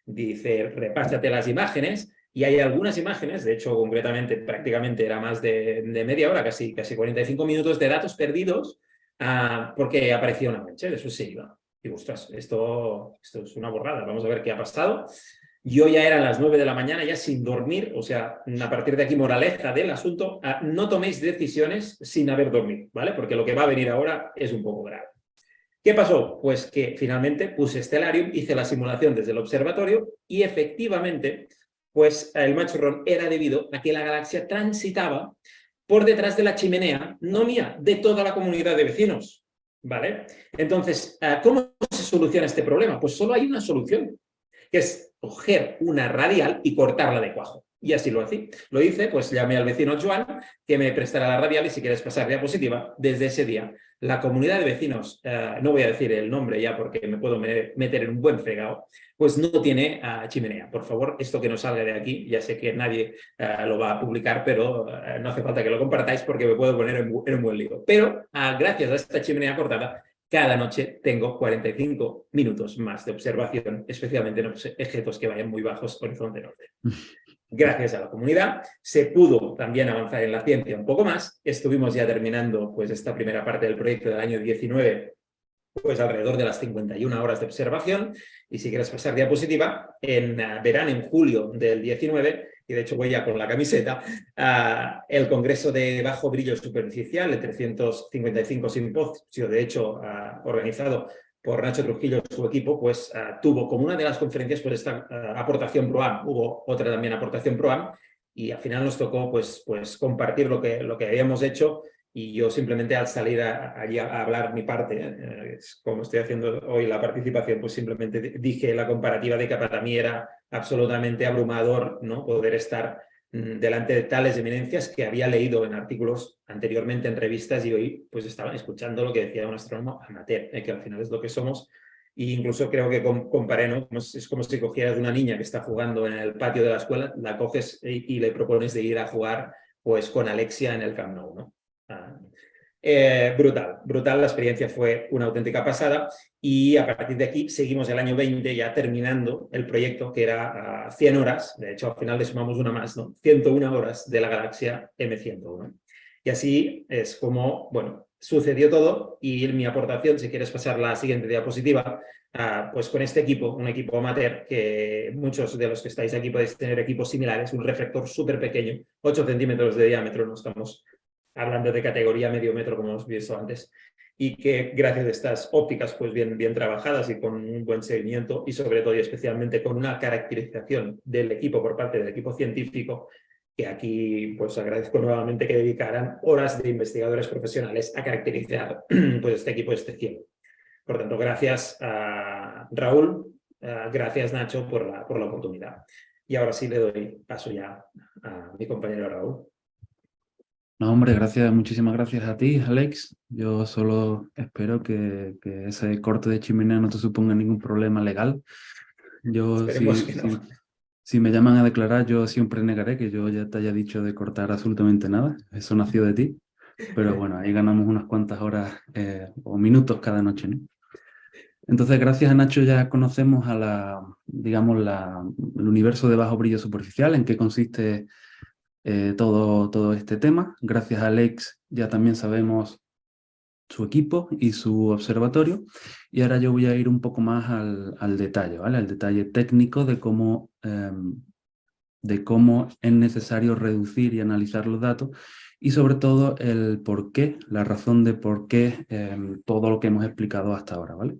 Dice, repásate las imágenes, y hay algunas imágenes, de hecho, concretamente, prácticamente era más de media hora, casi 45 minutos de datos perdidos, porque aparecía una mancha, eso se iba. Digo, ostras, esto es una borrada, vamos a ver qué ha pasado. Yo ya eran las 9 de la mañana, ya sin dormir, o sea, a partir de aquí, moraleja del asunto, no toméis decisiones sin haber dormido, ¿vale? Porque lo que va a venir ahora es un poco grave. ¿Qué pasó? Pues que finalmente puse Stellarium, hice la simulación desde el observatorio, y efectivamente, pues el manchurrón era debido a que la galaxia transitaba por detrás de la chimenea, no mía, de toda la comunidad de vecinos, ¿vale? Entonces, ¿cómo se soluciona este problema? Pues solo hay una solución, que es coger una radial y cortarla de cuajo. Y así lo hice, pues llamé al vecino Joan, que me prestara la radial, y si quieres pasar diapositiva, desde ese día, la comunidad de vecinos, no voy a decir el nombre ya porque me puedo meter en un buen fregado, pues no tiene chimenea. Por favor, esto que no salga de aquí, ya sé que nadie lo va a publicar, pero no hace falta que lo compartáis porque me puedo poner en un buen lío. Pero gracias a esta chimenea cortada, cada noche tengo 45 minutos más de observación, especialmente en objetos que vayan muy bajos, horizonte norte. Gracias a la comunidad se pudo también avanzar en la ciencia un poco más. Estuvimos ya terminando pues esta primera parte del proyecto del año 19, pues alrededor de las 51 horas de observación. Y si quieres pasar diapositiva, verán en julio del 19, y de hecho voy ya con la camiseta, el Congreso de Bajo Brillo Superficial, el 355 simposio, de hecho organizado por Nacho Trujillo y su equipo, pues tuvo como una de las conferencias pues esta aportación ProAm. Hubo otra también aportación ProAm, y al final nos tocó pues compartir lo que habíamos hecho. Y yo simplemente al salir allí a hablar mi parte, como estoy haciendo hoy la participación, pues simplemente dije la comparativa de que para mí era absolutamente abrumador, ¿no?, poder estar delante de tales eminencias que había leído en artículos anteriormente en revistas, y hoy pues estaban escuchando lo que decía un astrónomo amateur, que al final es lo que somos. E incluso creo que comparé, ¿no?, es como si cogieras una niña que está jugando en el patio de la escuela, la coges y le propones de ir a jugar pues con Alexia en el Camp Nou, ¿no? Brutal, la experiencia fue una auténtica pasada, y a partir de aquí seguimos el año 20 ya terminando el proyecto, que era 100 horas, de hecho al final le sumamos una más, ¿no? 101 horas de la galaxia M101. Y así es como, bueno, sucedió todo, y mi aportación, si quieres pasar la siguiente diapositiva, pues con este equipo, un equipo amateur, que muchos de los que estáis aquí podéis tener equipos similares, un reflector súper pequeño, 8 centímetros de diámetro, no estamos hablando de categoría medio metro, como hemos visto antes, y que gracias a estas ópticas pues bien trabajadas y con un buen seguimiento, y sobre todo y especialmente con una caracterización del equipo por parte del equipo científico, que aquí pues agradezco nuevamente que dedicaran horas de investigadores profesionales a caracterizar pues este equipo excepcional. Por tanto, gracias a Raúl, gracias Nacho por la oportunidad. Y ahora sí le doy paso ya a mi compañero Raúl. No, hombre, muchísimas gracias a ti, Alex. Yo solo espero que ese corte de chimenea no te suponga ningún problema legal. Yo, Esperemos que no. si me llaman a declarar, yo siempre negaré que yo ya te haya dicho de cortar absolutamente nada. Eso nació de ti. Pero bueno, ahí ganamos unas cuantas horas o minutos cada noche, ¿no? Entonces, gracias a Nacho ya conocemos digamos, el universo de bajo brillo superficial, en qué consiste todo este tema. Gracias a Alex ya también sabemos su equipo y su observatorio, y ahora yo voy a ir un poco más al detalle, ¿vale? Al detalle técnico de cómo es necesario reducir y analizar los datos, y sobre todo el por qué, la razón de por qué todo lo que hemos explicado hasta ahora, ¿vale?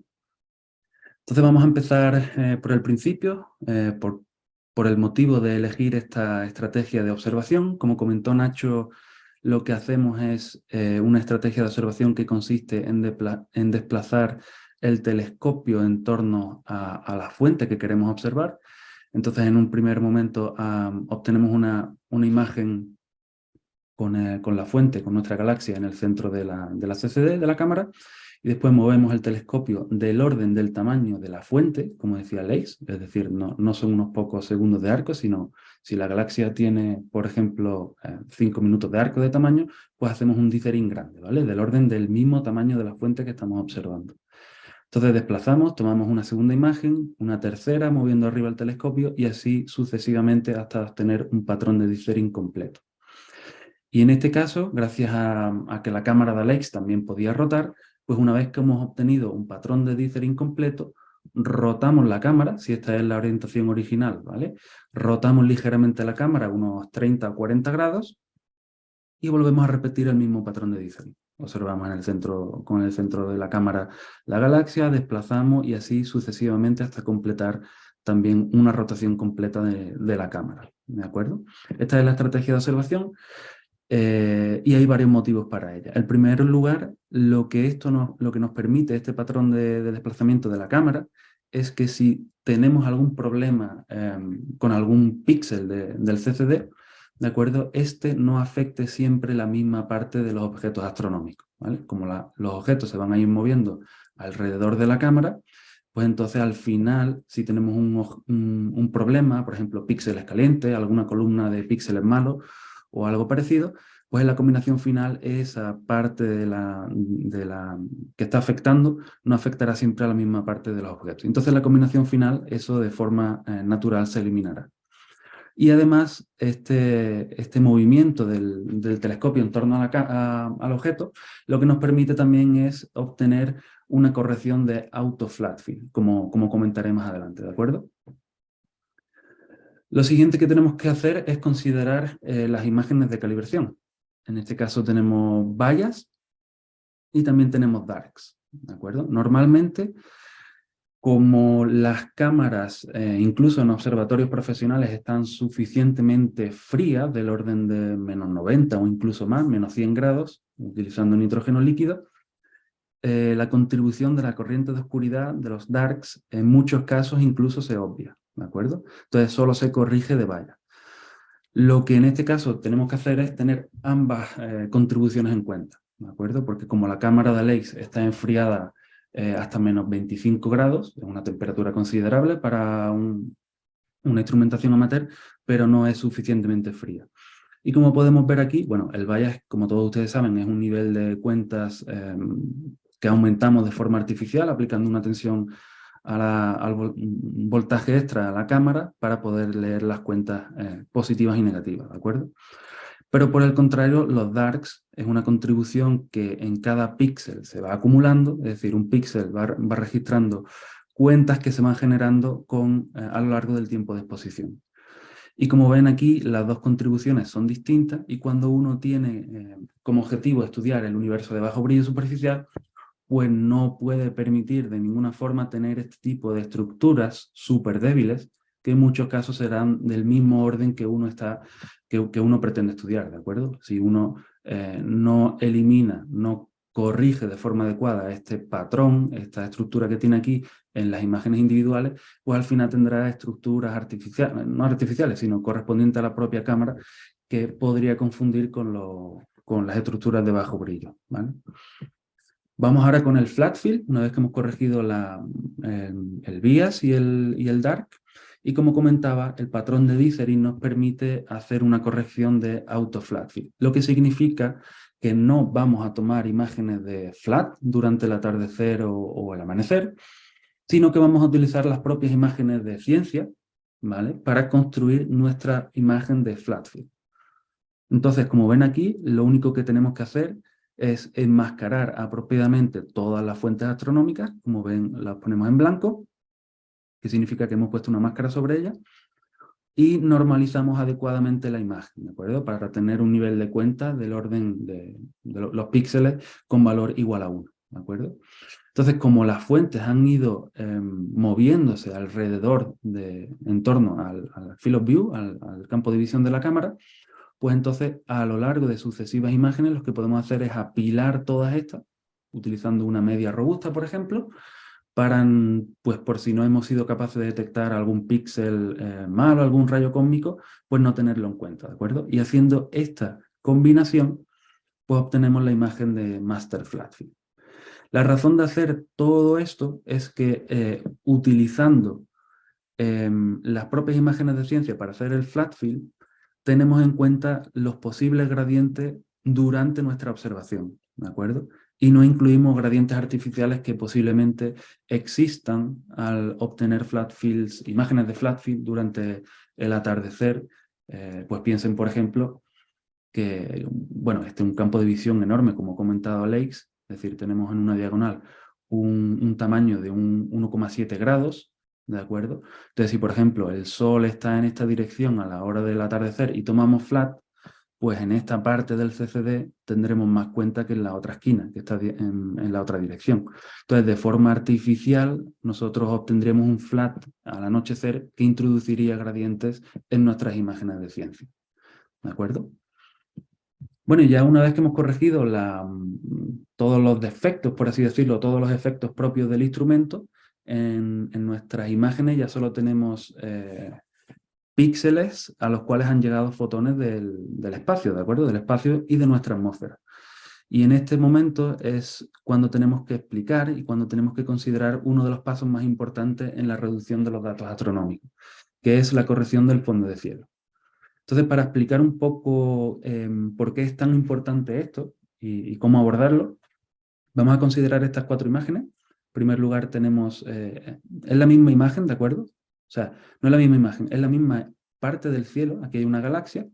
Entonces vamos a empezar por el principio, por el motivo de elegir esta estrategia de observación. Como comentó Nacho, lo que hacemos es una estrategia de observación que consiste en desplazar el telescopio en torno a la fuente que queremos observar. Entonces, en un primer momento obtenemos una imagen con la fuente, con nuestra galaxia en el centro de la CCD, de la cámara, y después movemos el telescopio del orden del tamaño de la fuente, como decía Leix, es decir, no son unos pocos segundos de arco, sino si la galaxia tiene, por ejemplo, 5 minutos de arco de tamaño, pues hacemos un dithering grande, ¿vale? Del orden del mismo tamaño de la fuente que estamos observando. Entonces desplazamos, tomamos una segunda imagen, una tercera, moviendo arriba el telescopio, y así sucesivamente hasta obtener un patrón de dithering completo. Y en este caso, gracias a que la cámara de Alex también podía rotar, pues una vez que hemos obtenido un patrón de dithering completo, rotamos la cámara, si esta es la orientación original, ¿vale? Rotamos ligeramente la cámara unos 30 o 40 grados y volvemos a repetir el mismo patrón de dithering. Observamos con el centro de la cámara la galaxia, desplazamos y así sucesivamente hasta completar también una rotación completa de la cámara, ¿de acuerdo? Esta es la estrategia de observación. Y hay varios motivos para ella. En primer lugar, lo que nos permite este patrón de desplazamiento de la cámara es que si tenemos algún problema con algún píxel del CCD, ¿de acuerdo? Este no afecte siempre la misma parte de los objetos astronómicos, ¿vale? Como los objetos se van a ir moviendo alrededor de la cámara, pues entonces al final, si tenemos un problema, por ejemplo, píxeles calientes, alguna columna de píxeles malos, o algo parecido, pues en la combinación final esa parte que está afectando no afectará siempre a la misma parte de los objetos. Entonces en la combinación final eso de forma natural se eliminará. Y además, este movimiento del telescopio en torno al objeto, lo que nos permite también es obtener una corrección de auto flat fill, como comentaré más adelante, ¿de acuerdo? Lo siguiente que tenemos que hacer es considerar las imágenes de calibración. En este caso tenemos bayas y también tenemos darks, ¿de acuerdo? Normalmente, como las cámaras, incluso en observatorios profesionales, están suficientemente frías, del orden de -90 o incluso más, -100 grados, utilizando nitrógeno líquido, la contribución de la corriente de oscuridad de los darks en muchos casos incluso se obvia, ¿de acuerdo? Entonces solo se corrige de baya. Lo que en este caso tenemos que hacer es tener ambas contribuciones en cuenta, ¿de acuerdo? Porque como la cámara de Leica está enfriada hasta -25 grados, es una temperatura considerable para una instrumentación amateur, pero no es suficientemente fría. Y como podemos ver aquí, bueno, el bias, como todos ustedes saben, es un nivel de cuentas que aumentamos de forma artificial, aplicando una tensión al voltaje extra a la cámara para poder leer las cuentas positivas y negativas, ¿de acuerdo? Pero por el contrario, los darks es una contribución que en cada píxel se va acumulando, es decir, un píxel va registrando cuentas que se van generando a lo largo del tiempo de exposición. Y como ven aquí, las dos contribuciones son distintas y cuando uno tiene como objetivo estudiar el universo de bajo brillo superficial, pues no puede permitir de ninguna forma tener este tipo de estructuras súper débiles, que en muchos casos serán del mismo orden que uno pretende estudiar, ¿de acuerdo? Si uno no elimina, no corrige de forma adecuada este patrón, esta estructura que tiene aquí en las imágenes individuales, pues al final tendrá estructuras artificiales, no artificiales, sino correspondientes a la propia cámara, que podría confundir con las estructuras de bajo brillo, ¿vale? Vamos ahora con el flat fill, una vez que hemos corregido el bias y el dark. Y como comentaba, el patrón de dithering nos permite hacer una corrección de auto flat fill, lo que significa que no vamos a tomar imágenes de flat durante el atardecer o el amanecer, sino que vamos a utilizar las propias imágenes de ciencia, ¿vale?, para construir nuestra imagen de flat fill. Entonces, como ven aquí, lo único que tenemos que hacer es enmascarar apropiadamente todas las fuentes astronómicas. Como ven, las ponemos en blanco, que significa que hemos puesto una máscara sobre ella, y normalizamos adecuadamente la imagen, ¿de acuerdo?, para tener un nivel de cuenta del orden de los píxeles con valor igual a 1, ¿de acuerdo? Entonces, como las fuentes han ido moviéndose alrededor en torno al field of view, al campo de visión de la cámara, pues entonces a lo largo de sucesivas imágenes lo que podemos hacer es apilar todas estas, utilizando una media robusta, por ejemplo, para, pues por si no hemos sido capaces de detectar algún píxel malo, algún rayo cósmico, pues no tenerlo en cuenta, ¿de acuerdo? Y haciendo esta combinación, pues obtenemos la imagen de Master Flat Fill. La razón de hacer todo esto es que utilizando las propias imágenes de ciencia para hacer el flat fill, tenemos en cuenta los posibles gradientes durante nuestra observación, ¿de acuerdo? Y no incluimos gradientes artificiales que posiblemente existan al obtener flat fills, imágenes de flat fill durante el atardecer. Pues piensen, por ejemplo, que, bueno, este es un campo de visión enorme, como ha comentado Leica, es decir, tenemos en una diagonal un tamaño de 1,7 grados, ¿de acuerdo? Entonces, si por ejemplo el Sol está en esta dirección a la hora del atardecer y tomamos flat, pues en esta parte del CCD tendremos más cuenta que en la otra esquina, que está en la otra dirección. Entonces, de forma artificial, nosotros obtendríamos un flat al anochecer que introduciría gradientes en nuestras imágenes de ciencia, ¿de acuerdo? Bueno, y ya una vez que hemos corregido todos los defectos, por así decirlo, todos los efectos propios del instrumento, en nuestras imágenes ya solo tenemos píxeles a los cuales han llegado fotones del espacio, ¿de acuerdo? Del espacio y de nuestra atmósfera. Y en este momento es cuando tenemos que explicar y cuando tenemos que considerar uno de los pasos más importantes en la reducción de los datos astronómicos, que es la corrección del fondo de cielo. Entonces, para explicar un poco por qué es tan importante esto y cómo abordarlo, vamos a considerar estas 4 imágenes. En primer lugar tenemos, es la misma imagen, ¿de acuerdo? O sea, no es la misma imagen, es la misma parte del cielo, aquí hay una galaxia,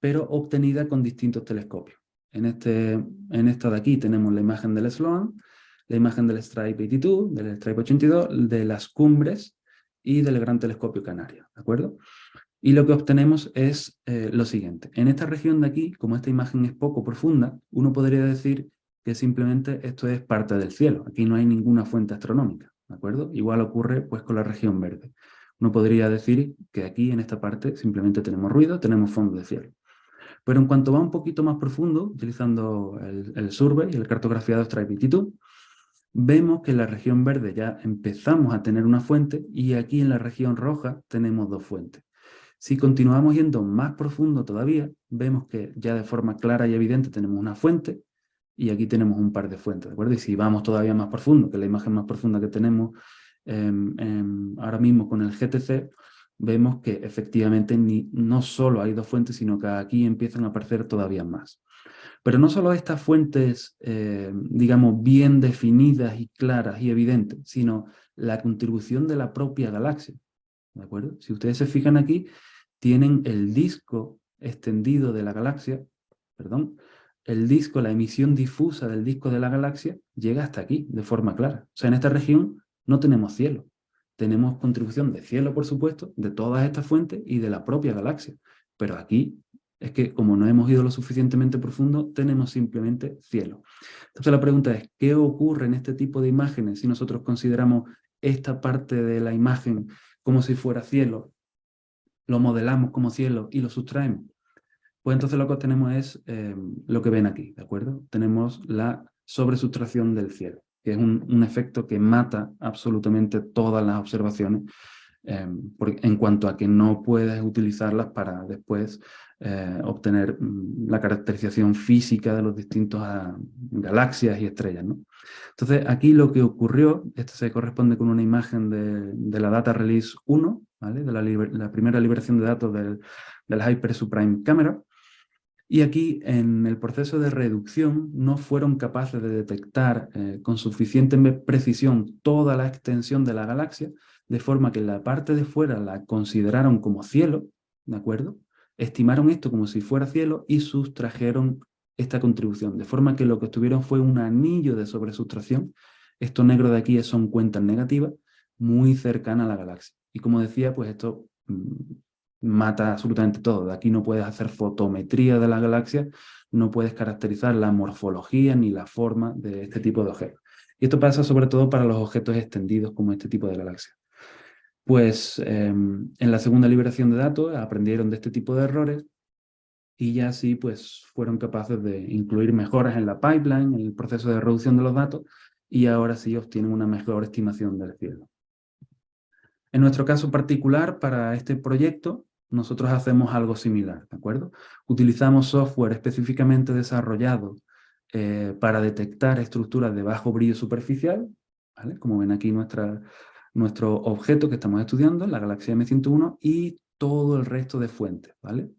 pero obtenida con distintos telescopios. En esta de aquí tenemos la imagen del Sloan, la imagen del Stripe 82, del Stripe 82, de las cumbres y del Gran Telescopio Canario, ¿de acuerdo? Y lo que obtenemos es lo siguiente. En esta región de aquí, como esta imagen es poco profunda, uno podría decir que simplemente esto es parte del cielo. Aquí no hay ninguna fuente astronómica, ¿de acuerdo? Igual ocurre pues con la región verde. Uno podría decir que aquí en esta parte simplemente tenemos ruido, tenemos fondo de cielo. Pero en cuanto va un poquito más profundo, utilizando el survey, el cartografiado Stripe 82, vemos que en la región verde ya empezamos a tener una fuente y aquí en la región roja tenemos dos fuentes. Si continuamos yendo más profundo todavía, vemos que ya de forma clara y evidente tenemos una fuente y aquí tenemos un par de fuentes, ¿de acuerdo? Y si vamos todavía más profundo, que es la imagen más profunda que tenemos ahora mismo con el GTC, vemos que efectivamente no solo hay dos fuentes, sino que aquí empiezan a aparecer todavía más. Pero no solo estas fuentes, digamos, bien definidas y claras y evidentes, sino la contribución de la propia galaxia, ¿de acuerdo? Si ustedes se fijan aquí, tienen el disco extendido de la galaxia, perdón, el disco, la emisión difusa del disco de la galaxia llega hasta aquí, de forma clara. O sea, en esta región no tenemos cielo. Tenemos contribución de cielo, por supuesto, de todas estas fuentes y de la propia galaxia. Pero aquí es que, como no hemos ido lo suficientemente profundo, tenemos simplemente cielo. Entonces la pregunta es, ¿qué ocurre en este tipo de imágenes si nosotros consideramos esta parte de la imagen como si fuera cielo, lo modelamos como cielo y lo sustraemos? Pues entonces lo que tenemos es lo que ven aquí, ¿de acuerdo? Tenemos la sobresustracción del cielo, que es un efecto que mata absolutamente todas las observaciones en cuanto a que no puedes utilizarlas para después obtener la caracterización física de los distintos galaxias y estrellas, ¿no? Entonces aquí lo que ocurrió, esto se corresponde con una imagen de la Data Release 1, ¿vale? De la primera liberación de datos del Hyper Suprime Camera. Y aquí, en el proceso de reducción, no fueron capaces de detectar con suficiente precisión toda la extensión de la galaxia, de forma que la parte de fuera la consideraron como cielo, ¿de acuerdo? Estimaron esto como si fuera cielo y sustrajeron esta contribución, de forma que lo que obtuvieron fue un anillo de sobresustracción. Esto negro de aquí son cuentas negativas, muy cercana a la galaxia. Y como decía, pues esto mata absolutamente todo. De aquí no puedes hacer fotometría de la galaxia, no puedes caracterizar la morfología ni la forma de este tipo de objetos. Y esto pasa sobre todo para los objetos extendidos como este tipo de galaxia. Pues en la segunda liberación de datos aprendieron de este tipo de errores y ya así pues fueron capaces de incluir mejoras en la pipeline, en el proceso de reducción de los datos, y ahora sí obtienen una mejor estimación del cielo. En nuestro caso particular, para este proyecto, nosotros hacemos algo similar, ¿de acuerdo? Utilizamos software específicamente desarrollado para detectar estructuras de bajo brillo superficial, ¿vale? Como ven aquí nuestro objeto que estamos estudiando, la galaxia M101, y todo el resto de fuentes, ¿vale?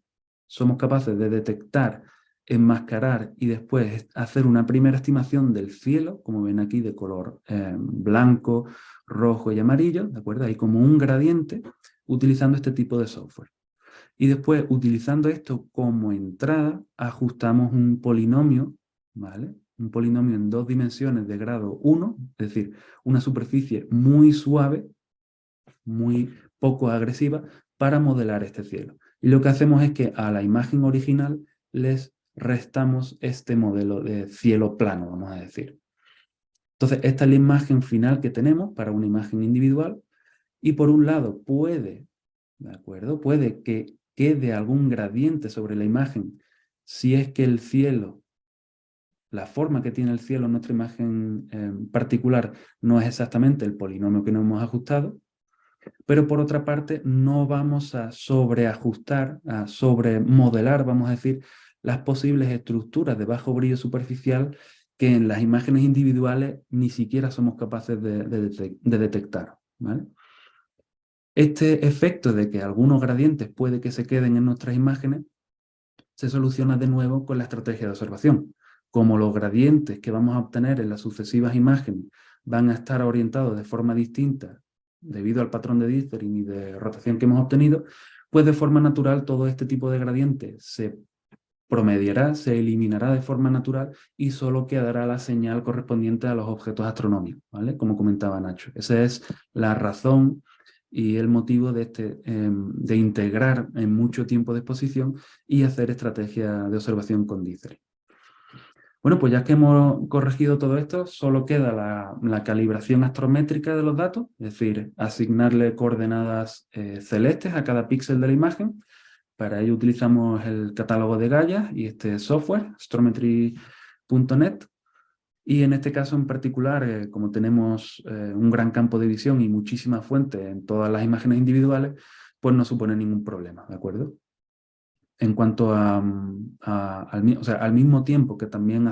Somos capaces de detectar, enmascarar y después hacer una primera estimación del cielo, como ven aquí, de color blanco, rojo y amarillo, ¿de acuerdo? Hay como un gradiente utilizando este tipo de software. Y después, utilizando esto como entrada, ajustamos un polinomio, ¿vale? Un polinomio en 2 dimensiones de grado 1, es decir, una superficie muy suave, muy poco agresiva, para modelar este cielo. Y lo que hacemos es que a la imagen original les restamos este modelo de cielo plano, vamos a decir. Entonces, esta es la imagen final que tenemos para una imagen individual, y por un lado puede, ¿de acuerdo? Puede que quede algún gradiente sobre la imagen si es que el cielo, la forma que tiene el cielo en nuestra imagen particular no es exactamente el polinomio que nos hemos ajustado, pero por otra parte no vamos a sobreajustar, a sobremodelar, vamos a decir, las posibles estructuras de bajo brillo superficial que en las imágenes individuales ni siquiera somos capaces de detectar, ¿vale? Este efecto de que algunos gradientes puede que se queden en nuestras imágenes se soluciona de nuevo con la estrategia de observación. Como los gradientes que vamos a obtener en las sucesivas imágenes van a estar orientados de forma distinta debido al patrón de dithering y de rotación que hemos obtenido, pues de forma natural todo este tipo de gradientes se promediará, se eliminará de forma natural y solo quedará la señal correspondiente a los objetos astronómicos, ¿vale? Como comentaba Nacho. Esa es la razón y el motivo de integrar en mucho tiempo de exposición y hacer estrategia de observación con DISRI. Bueno, pues ya que hemos corregido todo esto, solo queda la calibración astrométrica de los datos, es decir, asignarle coordenadas celestes a cada píxel de la imagen. Para ello utilizamos el catálogo de Gaia y este software, astrometry.net. Y en este caso en particular, como tenemos un gran campo de visión y muchísimas fuentes en todas las imágenes individuales, pues no supone ningún problema, ¿de acuerdo? En cuanto al mismo tiempo que también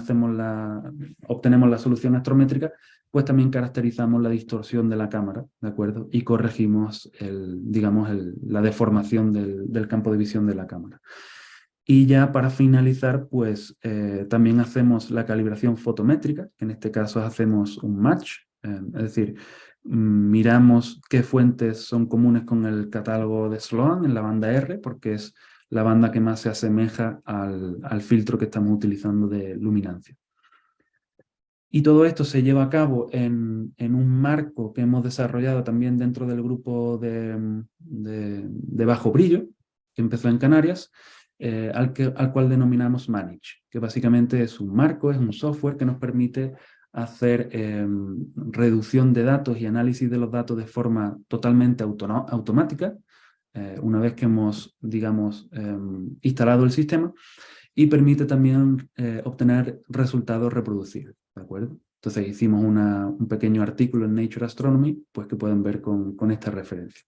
obtenemos la solución astrométrica, pues también caracterizamos la distorsión de la cámara, ¿de acuerdo? Y corregimos la deformación del campo de visión de la cámara. Y ya para finalizar, pues también hacemos la calibración fotométrica, que en este caso hacemos un match, es decir, miramos qué fuentes son comunes con el catálogo de Sloan en la banda R, porque es la banda que más se asemeja al filtro que estamos utilizando de luminancia. Y todo esto se lleva a cabo en un marco que hemos desarrollado también dentro del grupo de bajo brillo, que empezó en Canarias, al cual denominamos Manage, que básicamente es un marco, es un software que nos permite hacer reducción de datos y análisis de los datos de forma totalmente automática, una vez que hemos, digamos, instalado el sistema, y permite también obtener resultados reproducibles, ¿de acuerdo? Entonces hicimos un pequeño artículo en Nature Astronomy, pues que pueden ver con esta referencia.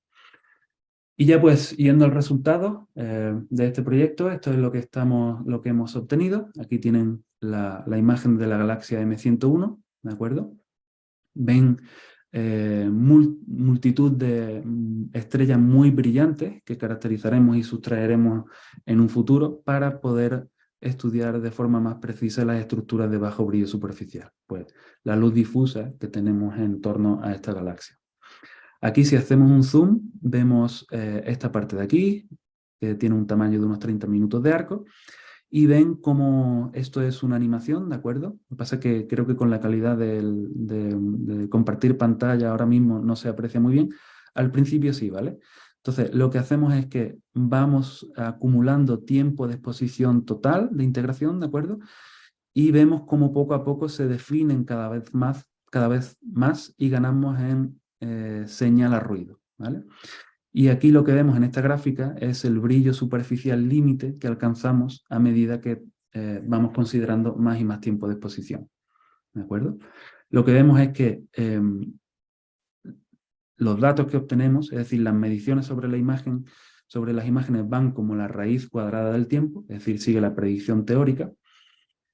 Y ya pues, yendo al resultado de este proyecto, esto es lo que hemos obtenido. Aquí tienen la imagen de la galaxia M101, ¿de acuerdo? Ven multitud de estrellas muy brillantes que caracterizaremos y sustraeremos en un futuro para poder estudiar de forma más precisa las estructuras de bajo brillo superficial, pues la luz difusa que tenemos en torno a esta galaxia. Aquí si hacemos un zoom, vemos esta parte de aquí, que tiene un tamaño de unos 30 minutos de arco, y ven cómo esto es una animación, ¿de acuerdo? Lo que pasa es que creo que con la calidad de compartir pantalla ahora mismo no se aprecia muy bien. Al principio sí, ¿vale? Entonces, lo que hacemos es que vamos acumulando tiempo de exposición total de integración, ¿de acuerdo? Y vemos cómo poco a poco se definen cada vez más y ganamos en señal a ruido, ¿vale? Y aquí lo que vemos en esta gráfica es el brillo superficial límite que alcanzamos a medida que vamos considerando más y más tiempo de exposición. ¿De acuerdo? Lo que vemos es que los datos que obtenemos, es decir, las mediciones sobre las imágenes van como la raíz cuadrada del tiempo, es decir, sigue la predicción teórica.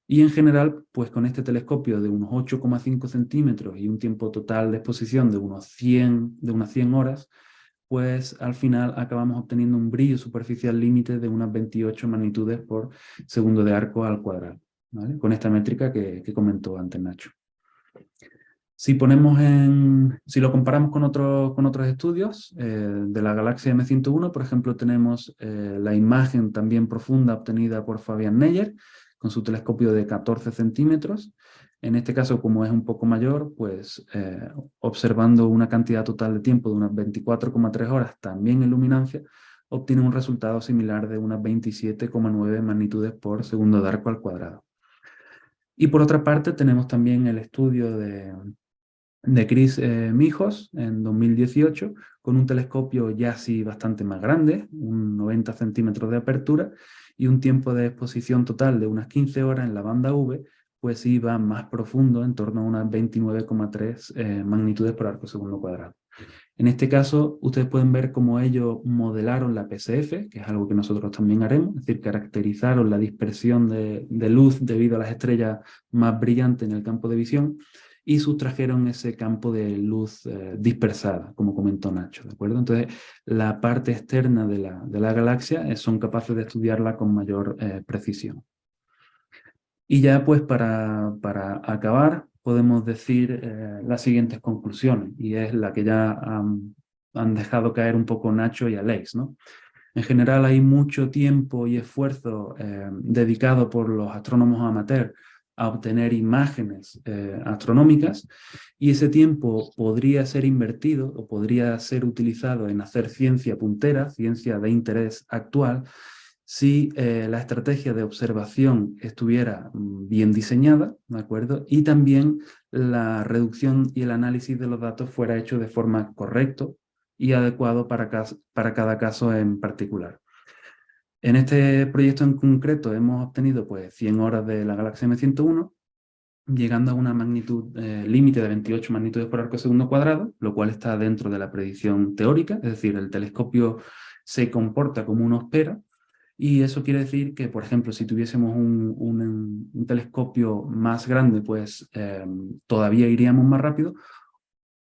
Y en general, pues con este telescopio de unos 8,5 centímetros y un tiempo total de exposición de unas 100 horas, pues al final acabamos obteniendo un brillo superficial límite de unas 28 magnitudes por segundo de arco al cuadrado, ¿vale? Con esta métrica que comentó antes Nacho. Si lo comparamos con otros estudios de la galaxia M101, por ejemplo, tenemos la imagen también profunda obtenida por Fabian Neyer con su telescopio de 14 centímetros. En este caso, como es un poco mayor, pues observando una cantidad total de tiempo de unas 24,3 horas, también en luminancia, obtiene un resultado similar de unas 27,9 magnitudes por segundo de arco al cuadrado. Y por otra parte, tenemos también el estudio de Chris Mijos en 2018, con un telescopio ya sí bastante más grande, un 90 centímetros de apertura, y un tiempo de exposición total de unas 15 horas en la banda V, pues iba más profundo, en torno a unas 29,3 magnitudes por arco segundo cuadrado. En este caso, ustedes pueden ver cómo ellos modelaron la PSF, que es algo que nosotros también haremos, es decir, caracterizaron la dispersión de luz debido a las estrellas más brillantes en el campo de visión, y sustrajeron ese campo de luz dispersada, como comentó Nacho, ¿de acuerdo? Entonces, la parte externa de la galaxia son capaces de estudiarla con mayor precisión. Y ya pues para acabar podemos decir las siguientes conclusiones, y es la que ya han dejado caer un poco Nacho y Alex, ¿no? En general hay mucho tiempo y esfuerzo dedicado por los astrónomos amateurs a obtener imágenes astronómicas, y ese tiempo podría ser invertido o podría ser utilizado en hacer ciencia puntera, ciencia de interés actual, si la estrategia de observación estuviera bien diseñada, ¿de acuerdo? Y también la reducción y el análisis de los datos fuera hecho de forma correcta y adecuado para cada caso en particular. En este proyecto en concreto hemos obtenido pues, 100 horas de la galaxia M101, llegando a una magnitud límite de 28 magnitudes por arco segundo cuadrado, lo cual está dentro de la predicción teórica, es decir, el telescopio se comporta como una esfera, y eso quiere decir que, por ejemplo, si tuviésemos un telescopio más grande, pues todavía iríamos más rápido,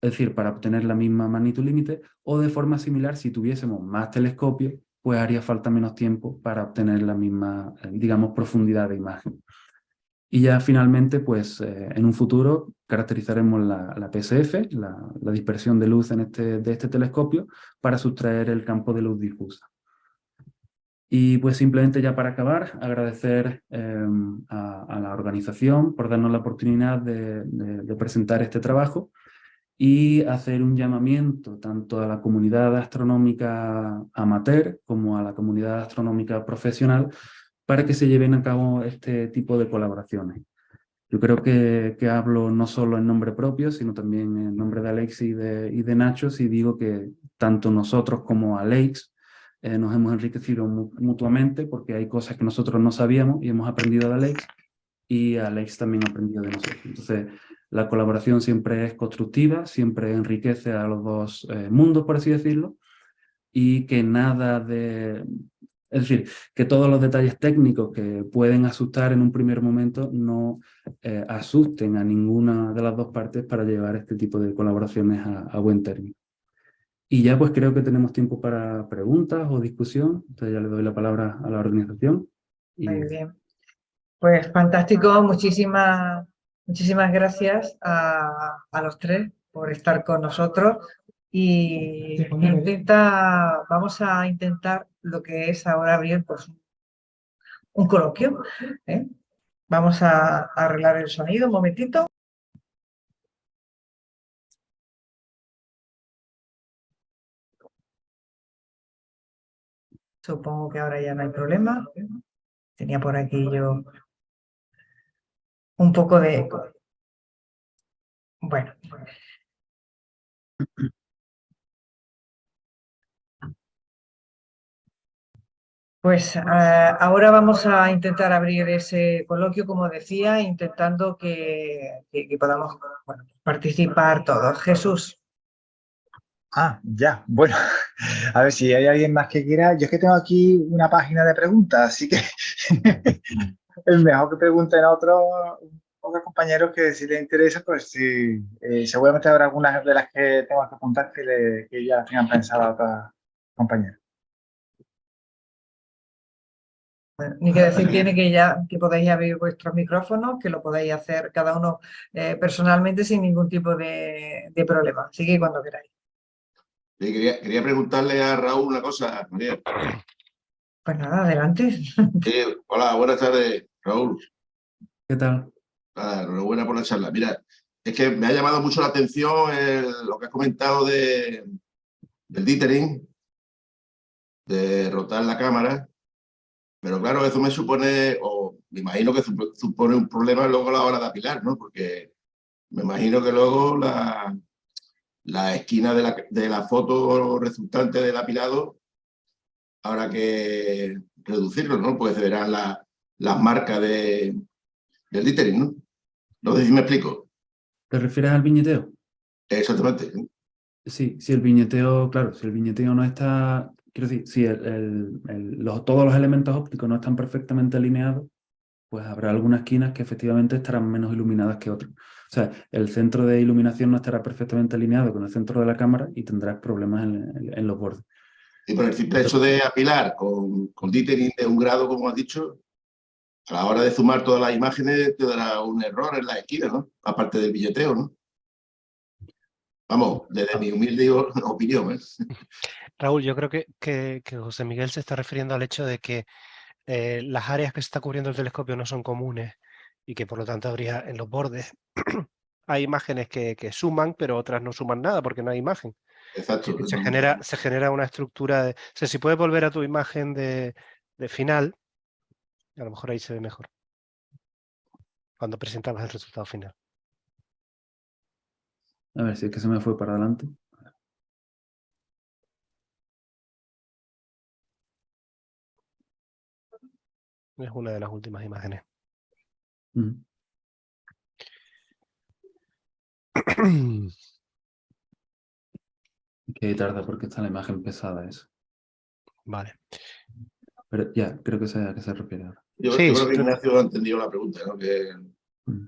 es decir, para obtener la misma magnitud límite, o de forma similar, si tuviésemos más telescopios, pues haría falta menos tiempo para obtener la misma, digamos, profundidad de imagen. Y ya finalmente, pues en un futuro caracterizaremos la PSF, la dispersión de luz de este telescopio, para sustraer el campo de luz difusa. Y pues simplemente ya para acabar, agradecer a la organización por darnos la oportunidad de presentar este trabajo, y hacer un llamamiento tanto a la comunidad astronómica amateur como a la comunidad astronómica profesional para que se lleven a cabo este tipo de colaboraciones. Yo creo que hablo no solo en nombre propio, sino también en nombre de Alex y de Nacho, si digo que tanto nosotros como Alex nos hemos enriquecido mutuamente, porque hay cosas que nosotros no sabíamos y hemos aprendido de Alex, y Alex también ha aprendido de nosotros. Entonces, la colaboración siempre es constructiva, siempre enriquece a los dos mundos, por así decirlo, y que nada de... Es decir, que todos los detalles técnicos que pueden asustar en un primer momento no asusten a ninguna de las dos partes para llevar este tipo de colaboraciones a buen término. Y ya pues creo que tenemos tiempo para preguntas o discusión. Entonces ya le doy la palabra a la organización. Muy bien. Pues fantástico, muchísimas gracias a los tres por estar con nosotros, y vamos a intentar lo que es ahora abrir pues, un coloquio. Vamos a arreglar el sonido un momentito. Supongo que ahora ya no hay problema. Tenía por aquí yo un poco de eco. Bueno. Pues ahora vamos a intentar abrir ese coloquio, como decía, intentando que podamos participar todos. Jesús. Ya, bueno, a ver si hay alguien más que quiera. Yo es que tengo aquí una página de preguntas, así que es mejor que pregunten a otros compañeros, que si les interesa, pues sí, seguramente habrá algunas de las que tengo que apuntar que ya tengan pensado otras compañeros. Bueno, ni que decir tiene que podéis abrir vuestros micrófonos, que lo podéis hacer cada uno personalmente sin ningún tipo de problema. Así que cuando queráis. Sí, quería preguntarle a Raúl una cosa, María. Pues nada, adelante. Hola, buenas tardes, Raúl. ¿Qué tal? Enhorabuena por la charla. Mira, es que me ha llamado mucho la atención lo que has comentado del dithering, de rotar la cámara, pero claro, eso me supone, o me imagino que supone un problema luego a la hora de apilar, ¿no? Porque me imagino que luego la esquina de la foto resultante del apilado habrá que reducirlo, ¿no? Pues se verán las marcas del dithering, ¿no? No sé si me explico. ¿Te refieres al viñeteo? Exactamente. Sí, si el viñeteo, claro, si el viñeteo no está, quiero decir, si todos los elementos ópticos no están perfectamente alineados, pues habrá algunas esquinas que efectivamente estarán menos iluminadas que otras. O sea, el centro de iluminación no estará perfectamente alineado con el centro de la cámara y tendrás problemas en los bordes. Y por el simple hecho de apilar con dithering de 1 grado, como has dicho, a la hora de zoomar todas las imágenes te dará un error en la esquina, ¿no? Aparte del billeteo, ¿no? Vamos, desde mi humilde opinión, ¿eh? Raúl, yo creo que José Miguel se está refiriendo al hecho de que las áreas que se está cubriendo el telescopio no son comunes y que por lo tanto habría en los bordes hay imágenes que suman, pero otras no suman nada porque no hay imagen. Exacto. Y se genera una estructura de... O sea, si puedes volver a tu imagen de final, a lo mejor ahí se ve mejor, cuando presentabas el resultado final. A ver si es que se me fue para adelante. Es una de las últimas imágenes. Mm. Que tarda porque está la imagen pesada eso. Vale. Pero ya, creo que sé a qué se refiere ahora. Yo Sí, creo que Ignacio ha entendido la pregunta, ¿no? Que